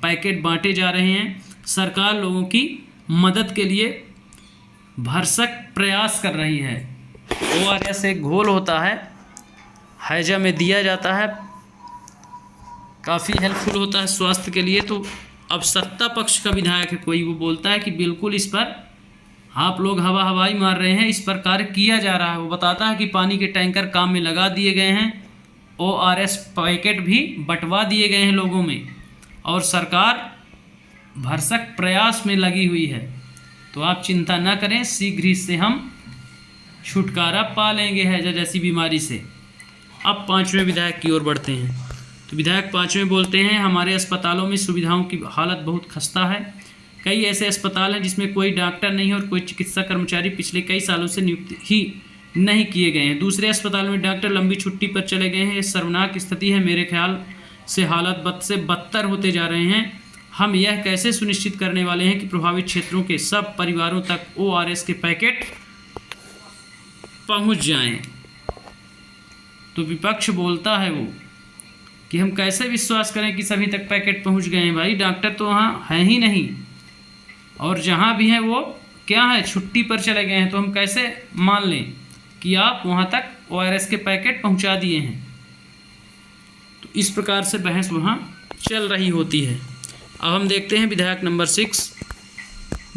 पैकेट बांटे जा रहे हैं। सरकार लोगों की मदद के लिए भरसक प्रयास कर रही है। ORS एक घोल होता है, हैजा में दिया जाता है, काफ़ी हेल्पफुल होता है स्वास्थ्य के लिए। तो अब सत्ता पक्ष का विधायक है कोई, वो बोलता है कि बिल्कुल इस पर आप लोग हवाई मार रहे हैं, इस पर कार्य किया जा रहा है। वो बताता है कि पानी के टैंकर काम में लगा दिए गए हैं, ORS पैकेट भी बंटवा दिए गए हैं लोगों में, और सरकार भरसक प्रयास में लगी हुई है। तो आप चिंता न करें, शीघ्र ही से हम छुटकारा पा लेंगे हैजा जैसी बीमारी से। अब 5वें विधायक की ओर बढ़ते हैं। तो विधायक 5वें बोलते हैं, हमारे अस्पतालों में सुविधाओं की हालत बहुत खस्ता है। कई ऐसे अस्पताल हैं जिसमें कोई डॉक्टर नहीं और कोई चिकित्सा कर्मचारी पिछले कई सालों से नियुक्त ही नहीं किए गए हैं। दूसरे अस्पताल में डॉक्टर लंबी छुट्टी पर चले गए हैं। ये शर्मनाक स्थिति है। मेरे ख्याल से हालात बद से बदतर होते जा रहे हैं। हम यह कैसे सुनिश्चित करने वाले हैं कि प्रभावित क्षेत्रों के सब परिवारों तक ORS के पैकेट पहुंच जाएं। तो विपक्ष बोलता है वो कि हम कैसे विश्वास करें कि सभी तक पैकेट पहुंच गए हैं। भाई डॉक्टर तो वहाँ हैं ही नहीं, और जहाँ भी हैं वो क्या है, छुट्टी पर चले गए हैं। तो हम कैसे मान लें कि आप वहाँ तक ORS के पैकेट पहुँचा दिए हैं। तो इस प्रकार से बहस वहाँ चल रही होती है। अब हम देखते हैं विधायक नंबर 6।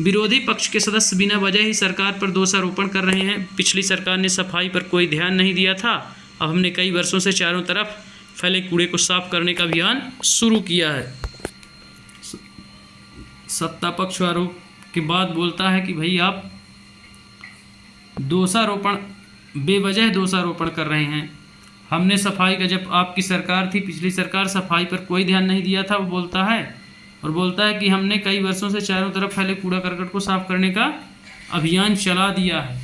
विरोधी पक्ष के सदस्य बिना वजह ही सरकार पर दोषारोपण कर रहे हैं। पिछली सरकार ने सफाई पर कोई ध्यान नहीं दिया था। अब हमने कई वर्षों से चारों तरफ फैले कूड़े को साफ करने का अभियान शुरू किया है। सत्ता पक्ष आरोप के बाद बोलता है कि भाई आप दोषारोपण बेवजह दोषारोपण कर रहे हैं। हमने सफाई का, जब आपकी सरकार थी, पिछली सरकार, सफाई पर कोई ध्यान नहीं दिया था, वो बोलता है कि हमने कई वर्षों से चारों तरफ फैले कूड़ा करकट को साफ करने का अभियान चला दिया है,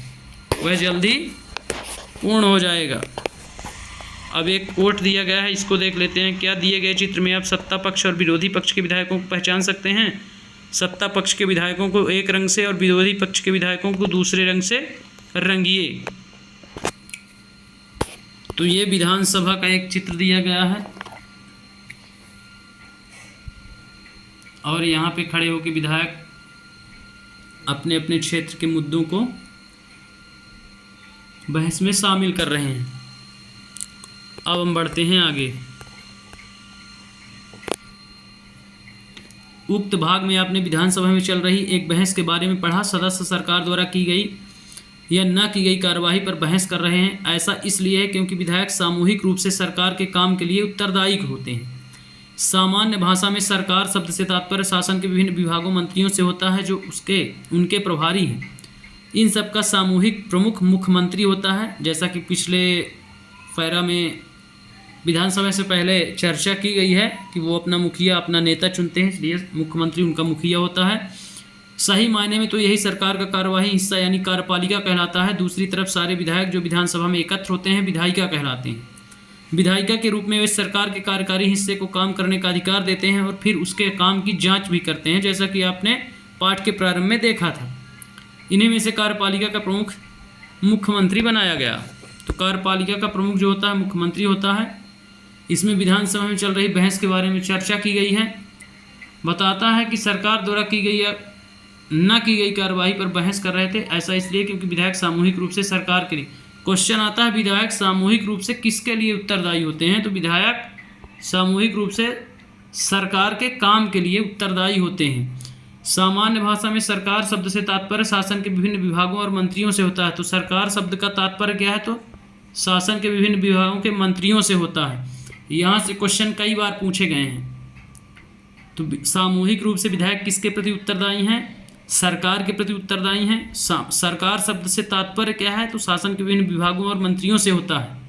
वह जल्दी पूर्ण हो जाएगा। अब एक कोट दिया गया है, इसको देख लेते हैं। क्या दिए गए चित्र में आप सत्ता पक्ष और विरोधी पक्ष के विधायकों को पहचान सकते हैं? सत्ता पक्ष के विधायकों को एक रंग से और विरोधी पक्ष के विधायकों को दूसरे रंग से रंगिए। तो ये विधानसभा का एक चित्र दिया गया है और यहाँ पे खड़े होकर विधायक अपने अपने क्षेत्र के मुद्दों को बहस में शामिल कर रहे हैं। अब हम बढ़ते हैं आगे। उक्त भाग में आपने विधानसभा में चल रही एक बहस के बारे में पढ़ा। सदस्य सरकार द्वारा की गई या न की गई कार्यवाही पर बहस कर रहे हैं। ऐसा इसलिए है क्योंकि विधायक सामूहिक रूप से सरकार के काम के लिए उत्तरदायी होते हैं। सामान्य भाषा में सरकार शब्द से तात्पर्य शासन के विभिन्न विभागों मंत्रियों से होता है जो उनके प्रभारी हैं। इन सब का सामूहिक प्रमुख मुख्यमंत्री होता है। जैसा कि पिछले पैरा में विधानसभा से पहले चर्चा की गई है कि वो अपना मुखिया, अपना नेता चुनते हैं, इसलिए मुख्यमंत्री उनका मुखिया होता है। सही मायने में तो यही सरकार का कार्यवाही हिस्सा यानी कार्यपालिका कहलाता है। दूसरी तरफ सारे विधायक जो विधानसभा में एकत्र होते हैं विधायिका कहलाते हैं। विधायिका के रूप में वे सरकार के कार्यकारी हिस्से को काम करने का अधिकार देते हैं और फिर उसके काम की जांच भी करते हैं, जैसा कि आपने पाठ के प्रारंभ में देखा था। इन्हीं में से कार्यपालिका का प्रमुख मुख्यमंत्री बनाया गया। तो कार्यपालिका का प्रमुख जो होता है मुख्यमंत्री होता है। इसमें विधानसभा में चल रही बहस के बारे में चर्चा की गई है। बताता है कि सरकार द्वारा की गई या न की गई कार्यवाही पर बहस कर रहे थे। ऐसा इसलिए क्योंकि विधायक सामूहिक रूप से सरकार के लिए, क्वेश्चन आता है विधायक सामूहिक रूप से किसके लिए उत्तरदायी होते हैं? तो विधायक सामूहिक रूप से सरकार के काम के लिए उत्तरदायी होते हैं। सामान्य भाषा में सरकार शब्द से तात्पर्य शासन के विभिन्न विभागों और मंत्रियों से होता है। तो सरकार शब्द का तात्पर्य क्या है? तो शासन के विभिन्न विभागों के मंत्रियों से होता है। यहाँ से क्वेश्चन कई बार पूछे गए हैं। तो सामूहिक रूप से विधायक किसके प्रति उत्तरदायी हैं? सरकार के प्रति उत्तरदायी हैं। सरकार शब्द से तात्पर्य क्या है? तो शासन के विभिन्न विभागों और मंत्रियों से होता है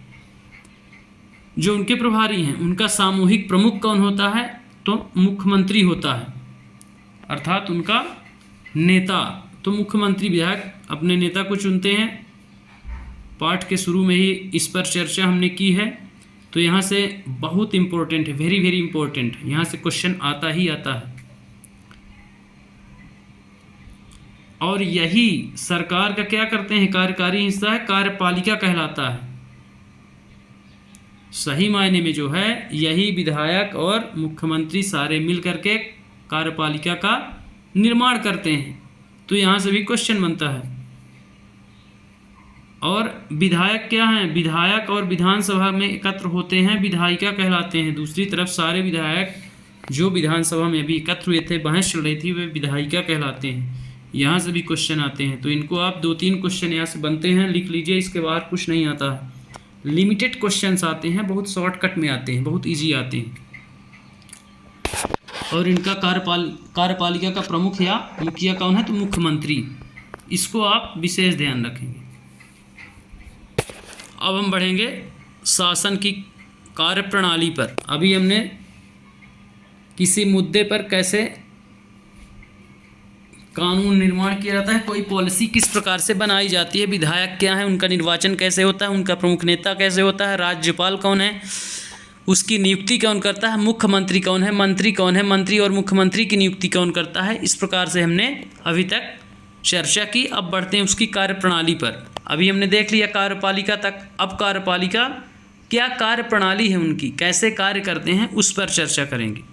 जो उनके प्रभारी हैं। उनका सामूहिक प्रमुख कौन होता है? तो मुख्यमंत्री होता है, अर्थात उनका नेता। तो मुख्यमंत्री विधायक अपने नेता को चुनते हैं। पाठ के शुरू में ही इस पर चर्चा हमने की है। तो यहाँ से बहुत इम्पोर्टेंट है, वेरी वेरी इम्पोर्टेंट है, यहाँ से क्वेश्चन आता ही आता है। और यही सरकार का क्या करते हैं? कार्यकारी हिस्सा है, कार्यपालिका कहलाता है। सही मायने में जो है यही विधायक और मुख्यमंत्री सारे मिल करके कार्यपालिका का निर्माण करते हैं। तो यहाँ से भी क्वेश्चन बनता है। और विधायक क्या हैं? विधायक और विधानसभा में एकत्र होते हैं, विधायिका कहलाते हैं। दूसरी तरफ सारे विधायक जो विधानसभा में अभी एकत्र हुए थे, बहस चल रही थी, वे विधायिका कहलाते हैं। यहाँ से भी क्वेश्चन आते हैं। तो इनको आप 2-3 क्वेश्चन यहाँ से बनते हैं, लिख लीजिए। इसके बाहर कुछ नहीं आता है। लिमिटेड क्वेश्चंस आते हैं, बहुत शॉर्टकट में आते हैं, बहुत ईजी आते हैं। और इनका कार्यपालिका का प्रमुख या मुखिया कौन है? तो मुख्यमंत्री। इसको आप विशेष ध्यान रखेंगे। अब हम बढ़ेंगे शासन की कार्यप्रणाली पर। अभी हमने किसी मुद्दे पर कैसे कानून निर्माण किया जाता है, कोई पॉलिसी किस प्रकार से बनाई जाती है, विधायक क्या है, उनका निर्वाचन कैसे होता है, उनका प्रमुख नेता कैसे होता है, राज्यपाल कौन है, उसकी नियुक्ति कौन करता है, मुख्यमंत्री कौन है, मंत्री कौन है, मंत्री और मुख्यमंत्री की नियुक्ति कौन करता है, इस प्रकार से हमने अभी तक चर्चा की। अब बढ़ते हैं उसकी कार्यप्रणाली पर। अभी हमने देख लिया कार्यपालिका तक। अब कार्यपालिका क्या कार्यप्रणाली है उनकी, कैसे कार्य करते हैं, उस पर चर्चा करेंगे।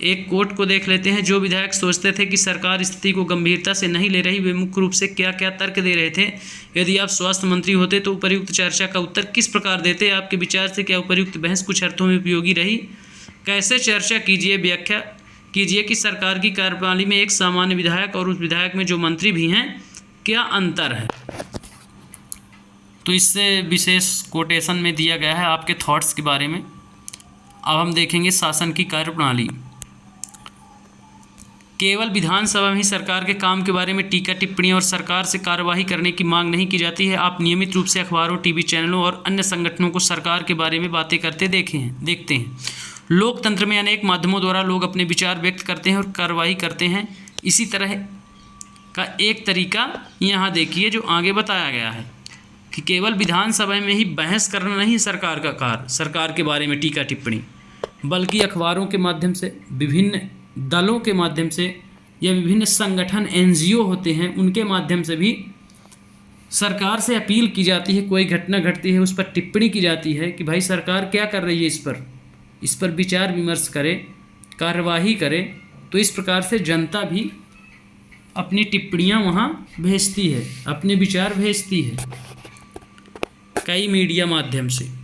एक कोट को देख लेते हैं। जो विधायक सोचते थे कि सरकार स्थिति को गंभीरता से नहीं ले रही, वे मुख्य रूप से क्या क्या तर्क दे रहे थे? यदि आप स्वास्थ्य मंत्री होते तो उपर्युक्त चर्चा का उत्तर किस प्रकार देते? आपके विचार से क्या उपर्युक्त बहस कुछ अर्थों में उपयोगी रही? कैसे चर्चा कीजिए, व्याख्या कीजिए कि सरकार की कार्यप्रणाली में एक सामान्य विधायक और उस विधायक में जो मंत्री भी हैं क्या अंतर है? तो इससे विशेष कोटेशन में दिया गया है आपके थॉट्स के बारे में। अब हम देखेंगे शासन की कार्यप्रणाली। केवल विधानसभा में ही सरकार के काम के बारे में टीका टिप्पणी और सरकार से कार्यवाही करने की मांग नहीं की जाती है। आप नियमित रूप से अखबारों, टीवी चैनलों और अन्य संगठनों को सरकार के बारे में बातें करते देखते हैं। लोकतंत्र में अनेक माध्यमों द्वारा लोग अपने विचार व्यक्त करते हैं और कार्रवाई करते हैं। इसी तरह का एक तरीका यहाँ देखिए जो आगे बताया गया है कि केवल विधानसभा में ही बहस करना नहीं सरकार का कार्य, सरकार के बारे में टीका टिप्पणी, बल्कि अखबारों के माध्यम से, विभिन्न दलों के माध्यम से या विभिन्न संगठन NGO होते हैं उनके माध्यम से भी सरकार से अपील की जाती है। कोई घटना घटती है उस पर टिप्पणी की जाती है कि भाई सरकार क्या कर रही है, इस पर विचार विमर्श करे, कार्यवाही करे। तो इस प्रकार से जनता भी अपनी टिप्पणियां वहाँ भेजती है, अपने विचार भेजती है कई मीडिया माध्यम से।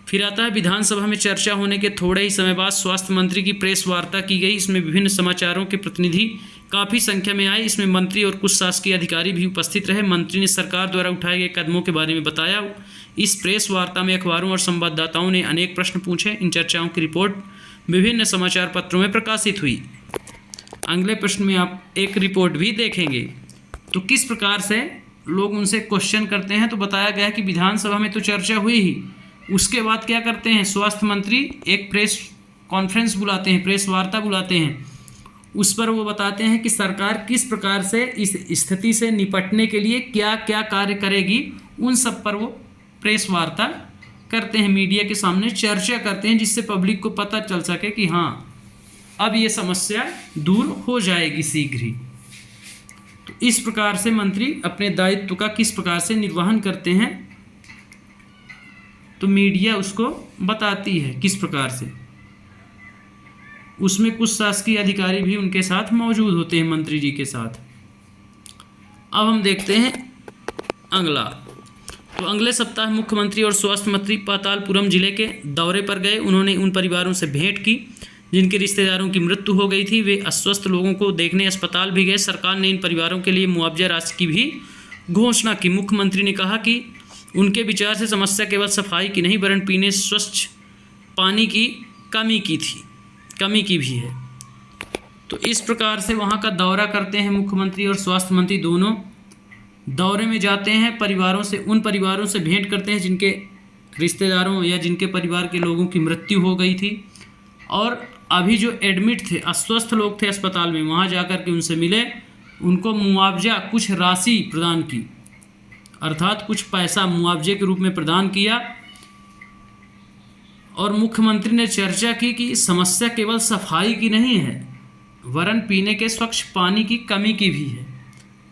फिर आता है विधानसभा में चर्चा होने के थोड़े ही समय बाद स्वास्थ्य मंत्री की प्रेस वार्ता की गई। इसमें विभिन्न समाचारों के प्रतिनिधि काफ़ी संख्या में आए। इसमें मंत्री और कुछ शासकीय अधिकारी भी उपस्थित रहे। मंत्री ने सरकार द्वारा उठाए गए कदमों के बारे में बताया। इस प्रेस वार्ता में अखबारों और संवाददाताओं ने अनेक प्रश्न पूछे। इन चर्चाओं की रिपोर्ट विभिन्न समाचार पत्रों में प्रकाशित हुई। अगले प्रश्न में आप एक रिपोर्ट भी देखेंगे। तो किस प्रकार से लोग उनसे क्वेश्चन करते हैं, तो बताया गया कि विधानसभा में तो चर्चा हुई ही, उसके बाद क्या करते हैं, स्वास्थ्य मंत्री एक प्रेस कॉन्फ्रेंस बुलाते हैं, प्रेस वार्ता बुलाते हैं। उस पर वो बताते हैं कि सरकार किस प्रकार से इस स्थिति से निपटने के लिए क्या क्या कार्य करेगी। उन सब पर वो प्रेस वार्ता करते हैं, मीडिया के सामने चर्चा करते हैं, जिससे पब्लिक को पता चल सके कि हाँ अब ये समस्या दूर हो जाएगी शीघ्र ही। तो इस प्रकार से मंत्री अपने दायित्व का किस प्रकार से निर्वहन करते हैं, तो मीडिया उसको बताती है किस प्रकार से। उसमें कुछ शासकीय अधिकारी भी उनके साथ मौजूद होते हैं, मंत्री जी के साथ। अब हम देखते हैं अगला। तो अगले सप्ताह मुख्यमंत्री और स्वास्थ्य मंत्री पातालपुरम जिले के दौरे पर गए। उन्होंने उन परिवारों से भेंट की जिनके रिश्तेदारों की मृत्यु हो गई थी। वे अस्वस्थ लोगों को देखने अस्पताल भी गए। सरकार ने इन परिवारों के लिए मुआवजा राशि की भी घोषणा की। मुख्यमंत्री ने कहा कि उनके विचार से समस्या केवल सफाई की नहीं वरन पीने स्वच्छ पानी की कमी की भी है। तो इस प्रकार से वहाँ का दौरा करते हैं मुख्यमंत्री और स्वास्थ्य मंत्री, दोनों दौरे में जाते हैं। उन परिवारों से भेंट करते हैं जिनके रिश्तेदारों या जिनके परिवार के लोगों की मृत्यु हो गई थी, और अभी जो एडमिट थे, अस्वस्थ लोग थे अस्पताल में, वहाँ जाकर के उनसे मिले, उनको मुआवजा कुछ राशि प्रदान की, अर्थात कुछ पैसा मुआवजे के रूप में प्रदान किया। और मुख्यमंत्री ने चर्चा की कि समस्या केवल सफाई की नहीं है वरन पीने के स्वच्छ पानी की कमी की भी है।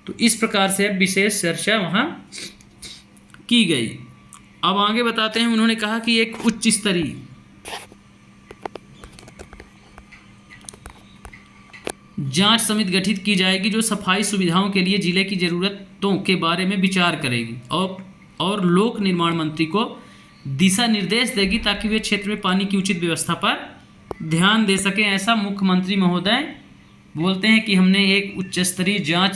तो इस प्रकार से विशेष चर्चा वहाँ की गई। अब आगे बताते हैं, उन्होंने कहा कि एक उच्च स्तरीय जांच समिति गठित की जाएगी जो सफाई सुविधाओं के लिए जिले की ज़रूरतों के बारे में विचार करेगी और लोक निर्माण मंत्री को दिशा निर्देश देगी ताकि वे क्षेत्र में पानी की उचित व्यवस्था पर ध्यान दे सकें। ऐसा मुख्यमंत्री महोदय बोलते हैं कि हमने एक उच्च स्तरीय जांच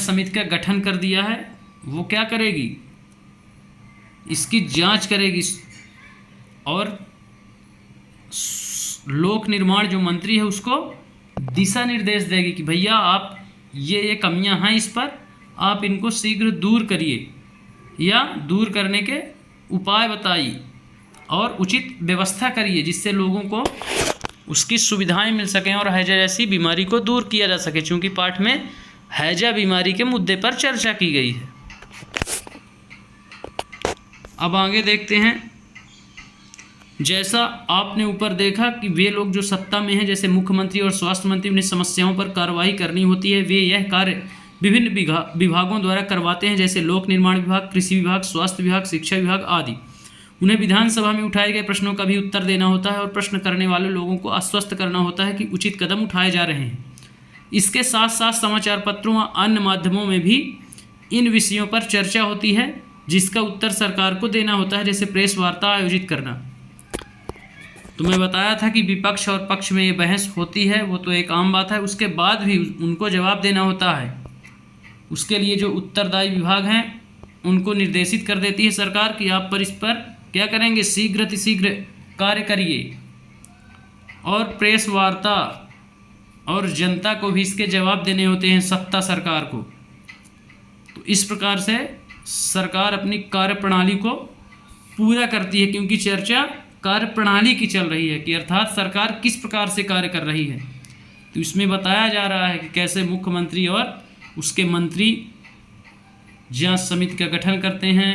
समिति का गठन कर दिया है। वो क्या करेगी, इसकी जांच करेगी और लोक निर्माण जो मंत्री है उसको दिशा निर्देश देगी कि भैया आप ये कमियां हैं, इस पर आप इनको शीघ्र दूर करिए या दूर करने के उपाय बताइए और उचित व्यवस्था करिए जिससे लोगों को उसकी सुविधाएं मिल सकें और हैजा जैसी बीमारी को दूर किया जा सके। चूँकि पाठ में हैजा बीमारी के मुद्दे पर चर्चा की गई है। अब आगे देखते हैं, जैसा आपने ऊपर देखा कि वे लोग जो सत्ता में हैं, जैसे मुख्यमंत्री और स्वास्थ्य मंत्री, उन्हें समस्याओं पर कार्रवाई करनी होती है। वे यह कार्य विभिन्न विभागों द्वारा करवाते हैं, जैसे लोक निर्माण विभाग, कृषि विभाग, स्वास्थ्य विभाग, शिक्षा विभाग आदि। उन्हें विधानसभा में उठाए गए प्रश्नों का भी उत्तर देना होता है और प्रश्न करने वाले लोगों को आश्वस्त करना होता है कि उचित कदम उठाए जा रहे हैं। इसके साथ साथ समाचार पत्रों व अन्य माध्यमों में भी इन विषयों पर चर्चा होती है जिसका उत्तर सरकार को देना होता है, जैसे प्रेस वार्ता आयोजित करना। तो मैं बताया था कि विपक्ष और पक्ष में ये बहस होती है, वो तो एक आम बात है। उसके बाद भी उनको जवाब देना होता है। उसके लिए जो उत्तरदायी विभाग हैं उनको निर्देशित कर देती है सरकार कि आप इस पर क्या करेंगे, शीघ्र कार्य करिए। और प्रेस वार्ता और जनता को भी इसके जवाब देने होते हैं, सत्ता सरकार को। तो इस प्रकार से सरकार अपनी कार्यप्रणाली को पूरा करती है, क्योंकि चर्चा कार्यप्रणाली की चल रही है कि अर्थात सरकार किस प्रकार से कार्य कर रही है। तो इसमें बताया जा रहा है कि कैसे मुख्यमंत्री और उसके मंत्री जांच समिति का गठन करते हैं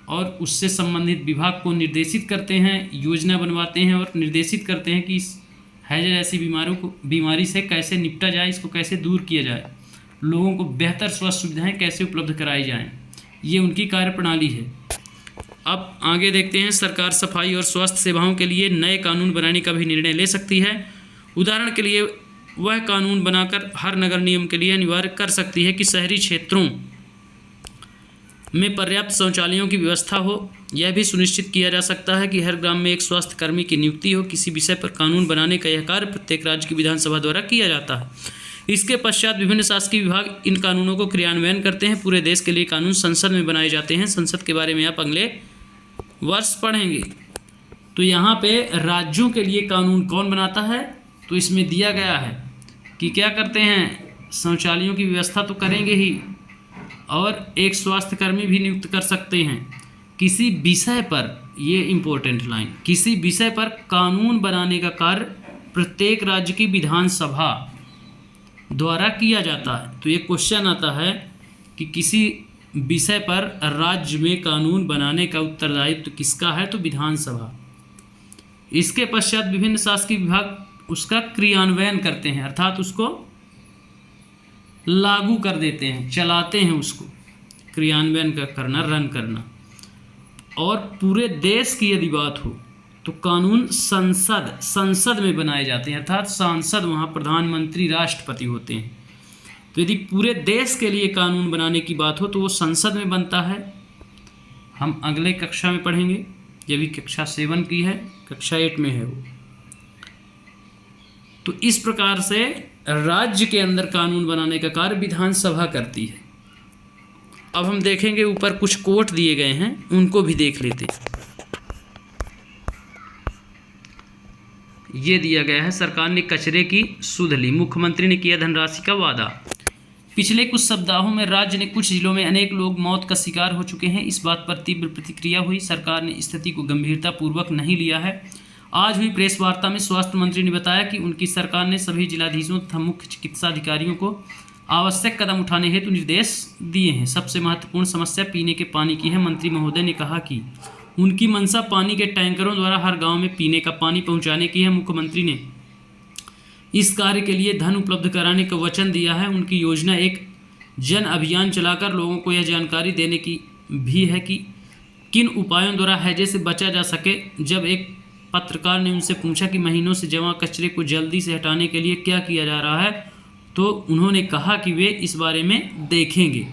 और उससे संबंधित विभाग को निर्देशित करते हैं, योजना बनवाते हैं और निर्देशित करते हैं कि इस हैजर ऐसी बीमारी से कैसे निपटा जाए, इसको कैसे दूर किया जाए, लोगों को बेहतर स्वास्थ्य सुविधाएं कैसे उपलब्ध कराई जाएं। ये उनकी कार्यप्रणाली है। अब आगे देखते हैं, सरकार सफाई और स्वास्थ्य सेवाओं के लिए नए कानून बनाने का भी निर्णय ले सकती है। उदाहरण के लिए वह कानून बनाकर हर नगर निगम के लिए अनिवार्य कर सकती है कि शहरी क्षेत्रों में पर्याप्त शौचालयों की व्यवस्था हो। यह भी सुनिश्चित किया जा सकता है कि हर ग्राम में एक स्वास्थ्य कर्मी की नियुक्ति हो। किसी विषय पर कानून बनाने का यह कार्य प्रत्येक राज्य की विधानसभा द्वारा किया जाता है। इसके पश्चात विभिन्न शासकीय विभाग इन कानूनों को क्रियान्वयन करते हैं। पूरे देश के लिए कानून संसद में बनाए जाते हैं। संसद के बारे में आप अगले वर्ष पढ़ेंगे। तो यहाँ पे राज्यों के लिए कानून कौन बनाता है, तो इसमें दिया गया है कि क्या करते हैं, शौचालयों की व्यवस्था तो करेंगे ही और एक स्वास्थ्य कर्मी भी नियुक्त कर सकते हैं। किसी विषय पर, ये इम्पोर्टेंट लाइन, किसी विषय पर कानून बनाने का कार्य प्रत्येक राज्य की विधानसभा द्वारा किया जाता है। तो ये क्वेश्चन आता है कि किसी विषय पर राज्य में कानून बनाने का उत्तरदायित्व किसका है, तो विधानसभा। इसके पश्चात विभिन्न शासकीय विभाग उसका क्रियान्वयन करते हैं, अर्थात उसको लागू कर देते हैं, चलाते हैं, उसको क्रियान्वयन करना, रन करना। और पूरे देश की यदि बात हो तो कानून संसद में बनाए जाते हैं, अर्थात सांसद वहाँ प्रधानमंत्री राष्ट्रपति होते हैं। तो यदि पूरे देश के लिए कानून बनाने की बात हो तो वो संसद में बनता है। हम अगले कक्षा में पढ़ेंगे, ये भी कक्षा 7 की है, कक्षा 8 में है वो। तो इस प्रकार से राज्य के अंदर कानून बनाने का कार्य विधानसभा करती है। अब हम देखेंगे, ऊपर कुछ कोट दिए गए हैं, उनको भी देख लेते हैं। ये दिया गया है, सरकार ने कचरे की सुध ली, मुख्यमंत्री ने किया धनराशि का वादा। पिछले कुछ सप्ताहों में राज्य ने कुछ जिलों में अनेक लोग मौत का शिकार हो चुके हैं। इस बात पर तीव्र प्रतिक्रिया हुई। सरकार ने स्थिति को गंभीरतापूर्वक नहीं लिया है। आज हुई प्रेस वार्ता में स्वास्थ्य मंत्री ने बताया कि उनकी सरकार ने सभी जिलाधीशों तथा मुख्य चिकित्सा अधिकारियों को आवश्यक कदम उठाने हेतु निर्देश दिए हैं। सबसे महत्वपूर्ण समस्या पीने के पानी की है। मंत्री महोदय ने कहा कि उनकी मंशा पानी के टैंकरों द्वारा हर गांव में पीने का पानी पहुंचाने की है। मुख्यमंत्री ने इस कार्य के लिए धन उपलब्ध कराने का वचन दिया है। उनकी योजना एक जन अभियान चलाकर लोगों को यह जानकारी देने की भी है कि किन उपायों द्वारा हैजे से बचा जा सके। जब एक पत्रकार ने उनसे पूछा कि महीनों से जमा कचरे को जल्दी से हटाने के लिए क्या किया जा रहा है, तो उन्होंने कहा कि वे इस बारे में देखेंगे।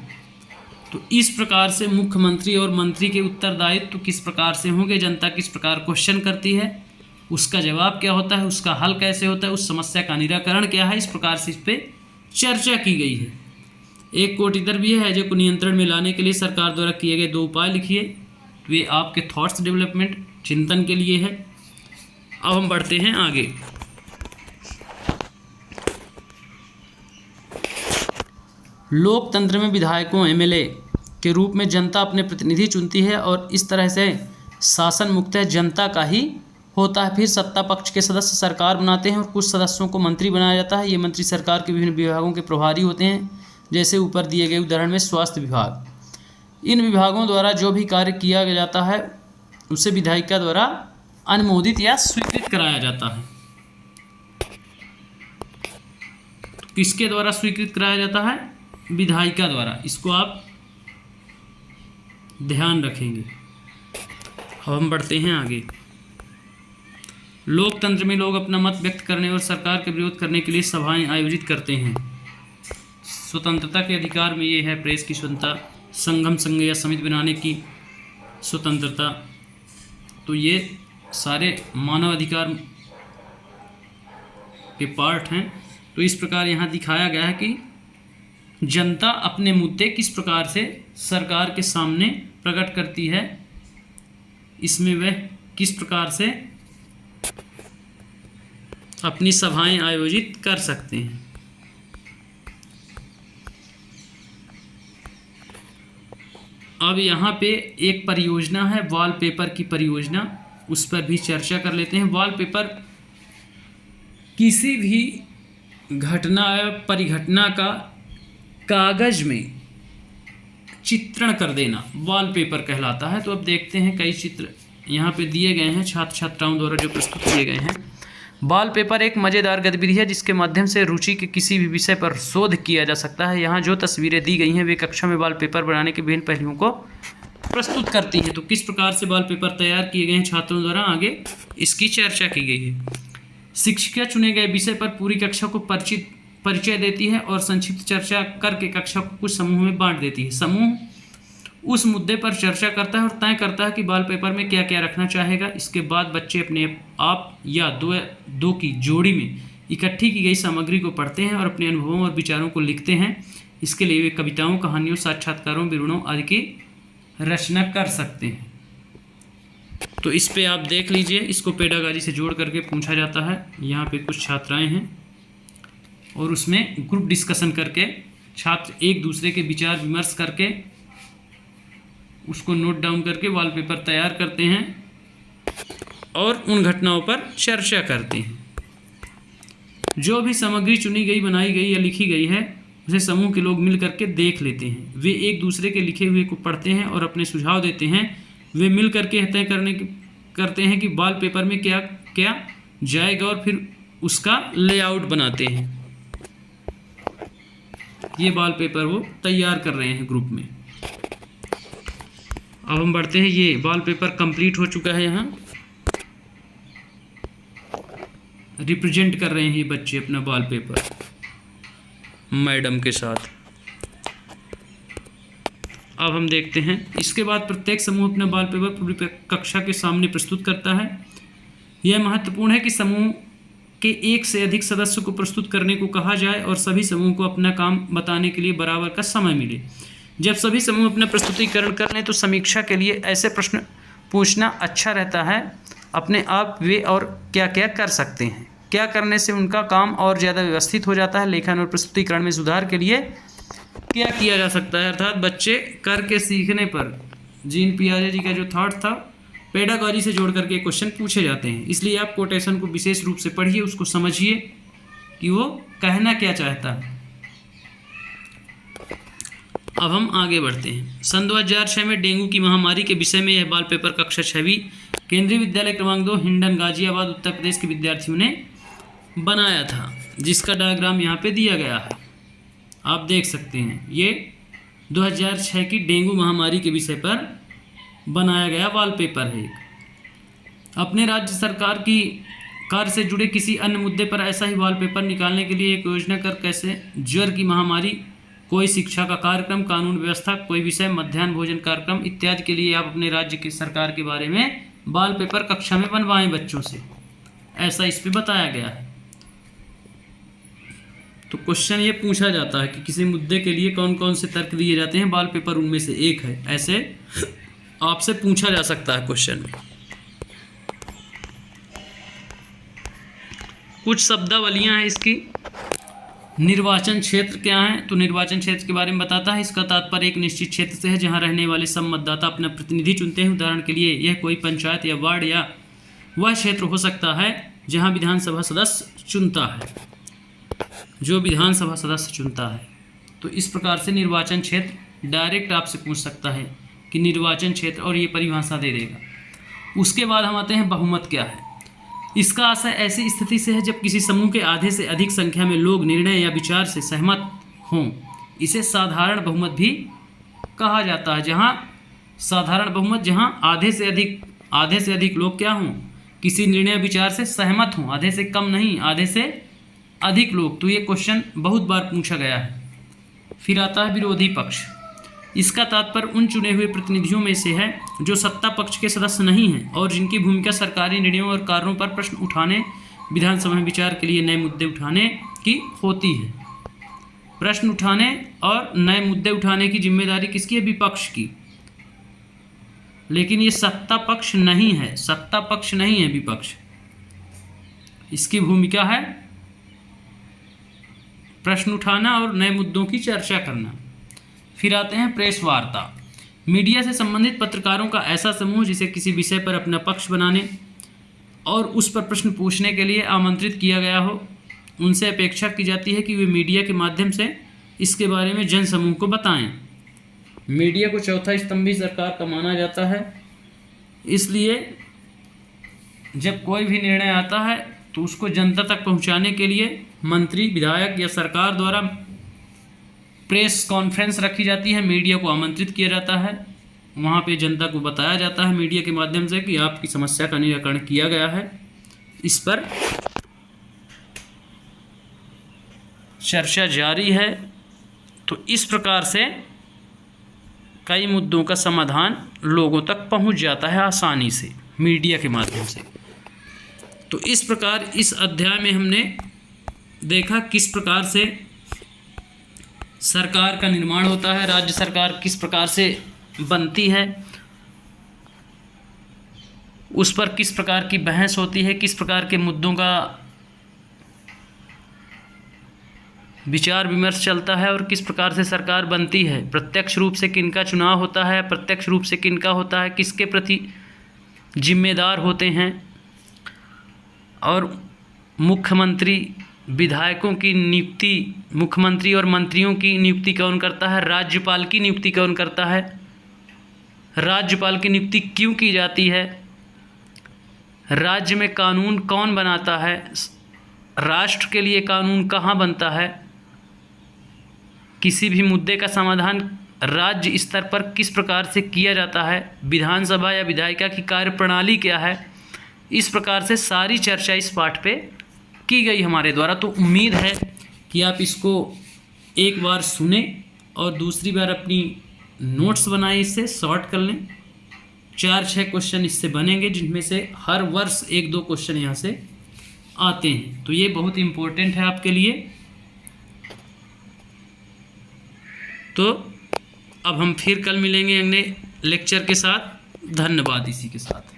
तो इस प्रकार से मुख्यमंत्री और मंत्री के उत्तरदायित्व तो किस प्रकार से होंगे, जनता किस प्रकार क्वेश्चन करती है, उसका जवाब क्या होता है, उसका हल कैसे होता है, उस समस्या का निराकरण क्या है, इस प्रकार से इस पर चर्चा की गई है। एक कोट इधर भी है, हैजे को नियंत्रण में लाने के लिए सरकार द्वारा किए गए 2 उपाय लिखिए। वे आपके थॉट्स डेवलपमेंट, चिंतन के लिए है। अब हम बढ़ते हैं आगे। लोकतंत्र में विधायकों, एमएलए के रूप में जनता अपने प्रतिनिधि चुनती है और इस तरह से शासन मुख्यतः जनता का ही होता है। फिर सत्ता पक्ष के सदस्य सरकार बनाते हैं और कुछ सदस्यों को मंत्री बनाया जाता है। ये मंत्री सरकार के विभिन्न विभागों के प्रभारी होते हैं, जैसे ऊपर दिए गए उदाहरण में स्वास्थ्य विभाग। इन विभागों द्वारा जो भी कार्य किया जाता है उसे विधायिका द्वारा अनुमोदित या स्वीकृत कराया जाता है। तो किसके द्वारा स्वीकृत कराया जाता है? विधायिका द्वारा। इसको आप ध्यान रखेंगे। अब हम बढ़ते हैं आगे। लोकतंत्र में लोग अपना मत व्यक्त करने और सरकार के विरोध करने के लिए सभाएं आयोजित करते हैं। स्वतंत्रता के अधिकार में ये है प्रेस की स्वतंत्रता, संगम संघ या समिति बनाने की स्वतंत्रता। तो ये सारे मानव अधिकार के पार्ट हैं। तो इस प्रकार यहाँ दिखाया गया है कि जनता अपने मुद्दे किस प्रकार से सरकार के सामने प्रकट करती है, इसमें वह किस प्रकार से अपनी सभाएं आयोजित कर सकते हैं। अब यहाँ पे एक परियोजना है वॉलपेपर की परियोजना, उस पर भी चर्चा कर लेते हैं। वॉलपेपर किसी भी घटना या परिघटना का कागज में चित्रण कर देना वॉलपेपर कहलाता है। तो अब देखते हैं कई चित्र यहाँ पे दिए गए हैं छात्र छात्राओं द्वारा जो प्रस्तुत किए गए हैं। वॉलपेपर एक मज़ेदार गतिविधि है जिसके माध्यम से रुचि के किसी भी विषय पर शोध किया जा सकता है। यहाँ जो तस्वीरें दी गई हैं वे कक्षा में वॉलपेपर बनाने के विभिन्न पहलुओं को प्रस्तुत करती हैं। तो किस प्रकार से वॉलपेपर तैयार किए गए हैं छात्रों द्वारा, आगे इसकी चर्चा की गई है। शिक्षिका चुने गए विषय पर पूरी कक्षा को परिचय देती है और संक्षिप्त चर्चा करके कक्षा को कुछ समूह में बांट देती है। समूह उस मुद्दे पर चर्चा करता है और तय करता है कि वॉलपेपर में क्या क्या रखना चाहेगा। इसके बाद बच्चे अपने आप या दो की जोड़ी में इकट्ठी की गई सामग्री को पढ़ते हैं और अपने अनुभवों और विचारों को लिखते हैं। इसके लिए वे कविताओं, कहानियों, साक्षात्कारों, विवरणों आदि की रचना कर सकते हैं। तो इस पे आप देख लीजिए, इसको पेडागॉजी से जोड़ करके पूछा जाता है। यहाँ पे कुछ छात्राएं हैं और उसमें ग्रुप डिस्कशन करके छात्र एक दूसरे के विचार विमर्श करके उसको नोट डाउन करके वॉलपेपर तैयार करते हैं और उन घटनाओं पर चर्चा करते हैं। जो भी सामग्री चुनी गई, बनाई गई या लिखी गई है उसे समूह के लोग मिल करके देख लेते हैं। वे एक दूसरे के लिखे हुए को पढ़ते हैं और अपने सुझाव देते हैं। वे मिल करके तय करते हैं कि वॉलपेपर में क्या क्या जाएगा और फिर उसका लेआउट बनाते हैं। ये वॉलपेपर वो तैयार कर रहे हैं ग्रुप में। अब हम बढ़ते हैं, ये वॉलपेपर कंप्लीट हो चुका है। यहाँ रिप्रेजेंट कर रहे हैं ये बच्चे अपना वॉलपेपर मैडम के साथ। अब हम देखते हैं, इसके बाद प्रत्येक समूह अपना वॉलपेपर पूरी कक्षा के सामने प्रस्तुत करता है। यह महत्वपूर्ण है कि समूह के एक से अधिक सदस्य को प्रस्तुत करने को कहा जाए और सभी समूह को अपना काम बताने के लिए बराबर का समय मिले। जब सभी समूह अपना प्रस्तुतिकरण कर लें तो समीक्षा के लिए ऐसे प्रश्न पूछना अच्छा रहता है। अपने आप वे और क्या क्या कर सकते हैं, क्या करने से उनका काम और ज़्यादा व्यवस्थित हो जाता है, लेखन और प्रस्तुतिकरण में सुधार के लिए क्या किया जा सकता है। अर्थात बच्चे करके सीखने पर जीन पियाजे जी का जो थॉट था पेडागॉजी से जोड़ करके क्वेश्चन पूछे जाते हैं। इसलिए आप कोटेशन को विशेष रूप से पढ़िए, उसको समझिए कि वो कहना क्या चाहता है। अब हम आगे बढ़ते हैं। सन 2006 में डेंगू की महामारी के विषय में यह वॉलपेपर कक्षा 6वीं केंद्रीय विद्यालय क्रमांक 2 हिंडन गाजियाबाद उत्तर प्रदेश के विद्यार्थियों ने बनाया था, जिसका डायग्राम यहाँ पे दिया गया है, आप देख सकते हैं। ये 2006 की डेंगू महामारी के विषय पर बनाया गया वॉलपेपर है। अपने राज्य सरकार की कार्य से जुड़े किसी अन्य मुद्दे पर ऐसा ही वॉलपेपर निकालने के लिए एक योजना कर कैसे ज्वर की महामारी, कोई शिक्षा का कार्यक्रम, कानून व्यवस्था, कोई विषय, मध्याह्न भोजन कार्यक्रम इत्यादि के लिए आप अपने राज्य की सरकार के बारे में वॉलपेपर कक्षा में बनवाएं बच्चों से, ऐसा इस पे बताया गया है। तो क्वेश्चन ये पूछा जाता है कि किसी मुद्दे के लिए कौन कौन से तर्क दिए जाते हैं, वॉलपेपर उनमें से एक है, ऐसे आपसे पूछा जा सकता है क्वेश्चन में। कुछ शब्दावलियां हैं इसकी। निर्वाचन क्षेत्र क्या है, तो निर्वाचन क्षेत्र के बारे में बताता है। इसका तात्पर्य एक निश्चित क्षेत्र से है जहां रहने वाले सब मतदाता अपना प्रतिनिधि चुनते हैं। उदाहरण के लिए यह कोई पंचायत या वार्ड या वह क्षेत्र हो सकता है जहां विधानसभा सदस्य चुनता है, जो विधानसभा सदस्य चुनता है। तो इस प्रकार से निर्वाचन क्षेत्र डायरेक्ट आपसे पूछ सकता है कि निर्वाचन क्षेत्र, और ये परिभाषा दे देगा। उसके बाद हम आते हैं बहुमत क्या है। इसका आशय ऐसी स्थिति से है जब किसी समूह के आधे से अधिक संख्या में लोग निर्णय या विचार से सहमत हों। इसे साधारण बहुमत भी कहा जाता है। जहां साधारण बहुमत, जहां आधे से अधिक लोग क्या हों, किसी निर्णय विचार से सहमत हों, आधे से कम नहीं, आधे से अधिक लोग। तो ये क्वेश्चन बहुत बार पूछा गया है। फिर आता है विरोधी पक्ष। इसका तात्पर्य उन चुने हुए प्रतिनिधियों में से है जो सत्ता पक्ष के सदस्य नहीं हैं और जिनकी भूमिका सरकारी निर्णयों और कार्यों पर प्रश्न उठाने, विधानसभा में विचार के लिए नए मुद्दे उठाने की होती है। प्रश्न उठाने और नए मुद्दे उठाने की जिम्मेदारी किसकी है? विपक्ष की। लेकिन ये सत्ता पक्ष नहीं है, सत्ता पक्ष नहीं है विपक्ष। इसकी भूमिका है प्रश्न उठाना और नए मुद्दों की चर्चा करना। फिर आते हैं प्रेस वार्ता। मीडिया से संबंधित पत्रकारों का ऐसा समूह जिसे किसी विषय पर अपना पक्ष बनाने और उस पर प्रश्न पूछने के लिए आमंत्रित किया गया हो। उनसे अपेक्षा की जाती है कि वे मीडिया के माध्यम से इसके बारे में जन समूह को बताएं। मीडिया को चौथा स्तंभ सरकार का माना जाता है, इसलिए जब कोई भी निर्णय आता है तो उसको जनता तक पहुंचाने के लिए मंत्री, विधायक या सरकार द्वारा प्रेस कॉन्फ्रेंस रखी जाती है। मीडिया को आमंत्रित किया जाता है, वहाँ पे जनता को बताया जाता है मीडिया के माध्यम से कि आपकी समस्या का निराकरण किया गया है, इस पर चर्चा जारी है। तो इस प्रकार से कई मुद्दों का समाधान लोगों तक पहुंच जाता है आसानी से मीडिया के माध्यम से। तो इस प्रकार इस अध्याय में हमने देखा किस प्रकार से सरकार का निर्माण होता है, राज्य सरकार किस प्रकार से बनती है, उस पर किस प्रकार की बहस होती है, किस प्रकार के मुद्दों का विचार विमर्श चलता है और किस प्रकार से सरकार बनती है, प्रत्यक्ष रूप से किनका चुनाव होता है, प्रत्यक्ष रूप से किनका होता है, किसके प्रति जिम्मेदार होते हैं, और मुख्यमंत्री, विधायकों की नियुक्ति, मुख्यमंत्री और मंत्रियों की नियुक्ति कौन करता है, राज्यपाल की नियुक्ति कौन करता है, राज्यपाल की नियुक्ति क्यों की जाती है, राज्य में कानून कौन बनाता है, राष्ट्र के लिए कानून कहाँ बनता है, किसी भी मुद्दे का समाधान राज्य स्तर पर किस प्रकार से किया जाता है, विधानसभा या विधायिका की कार्यप्रणाली क्या है, इस प्रकार से सारी चर्चा इस पाठ पे की गई हमारे द्वारा। तो उम्मीद है कि आप इसको एक बार सुने और दूसरी बार अपनी नोट्स बनाएं, इससे सॉर्ट कर लें। 4-6 क्वेश्चन इससे बनेंगे जिनमें से हर वर्ष 1-2 क्वेश्चन यहाँ से आते हैं, तो ये बहुत इम्पोर्टेंट है आपके लिए। तो अब हम फिर कल मिलेंगे अगले लेक्चर के साथ। धन्यवाद इसी के साथ।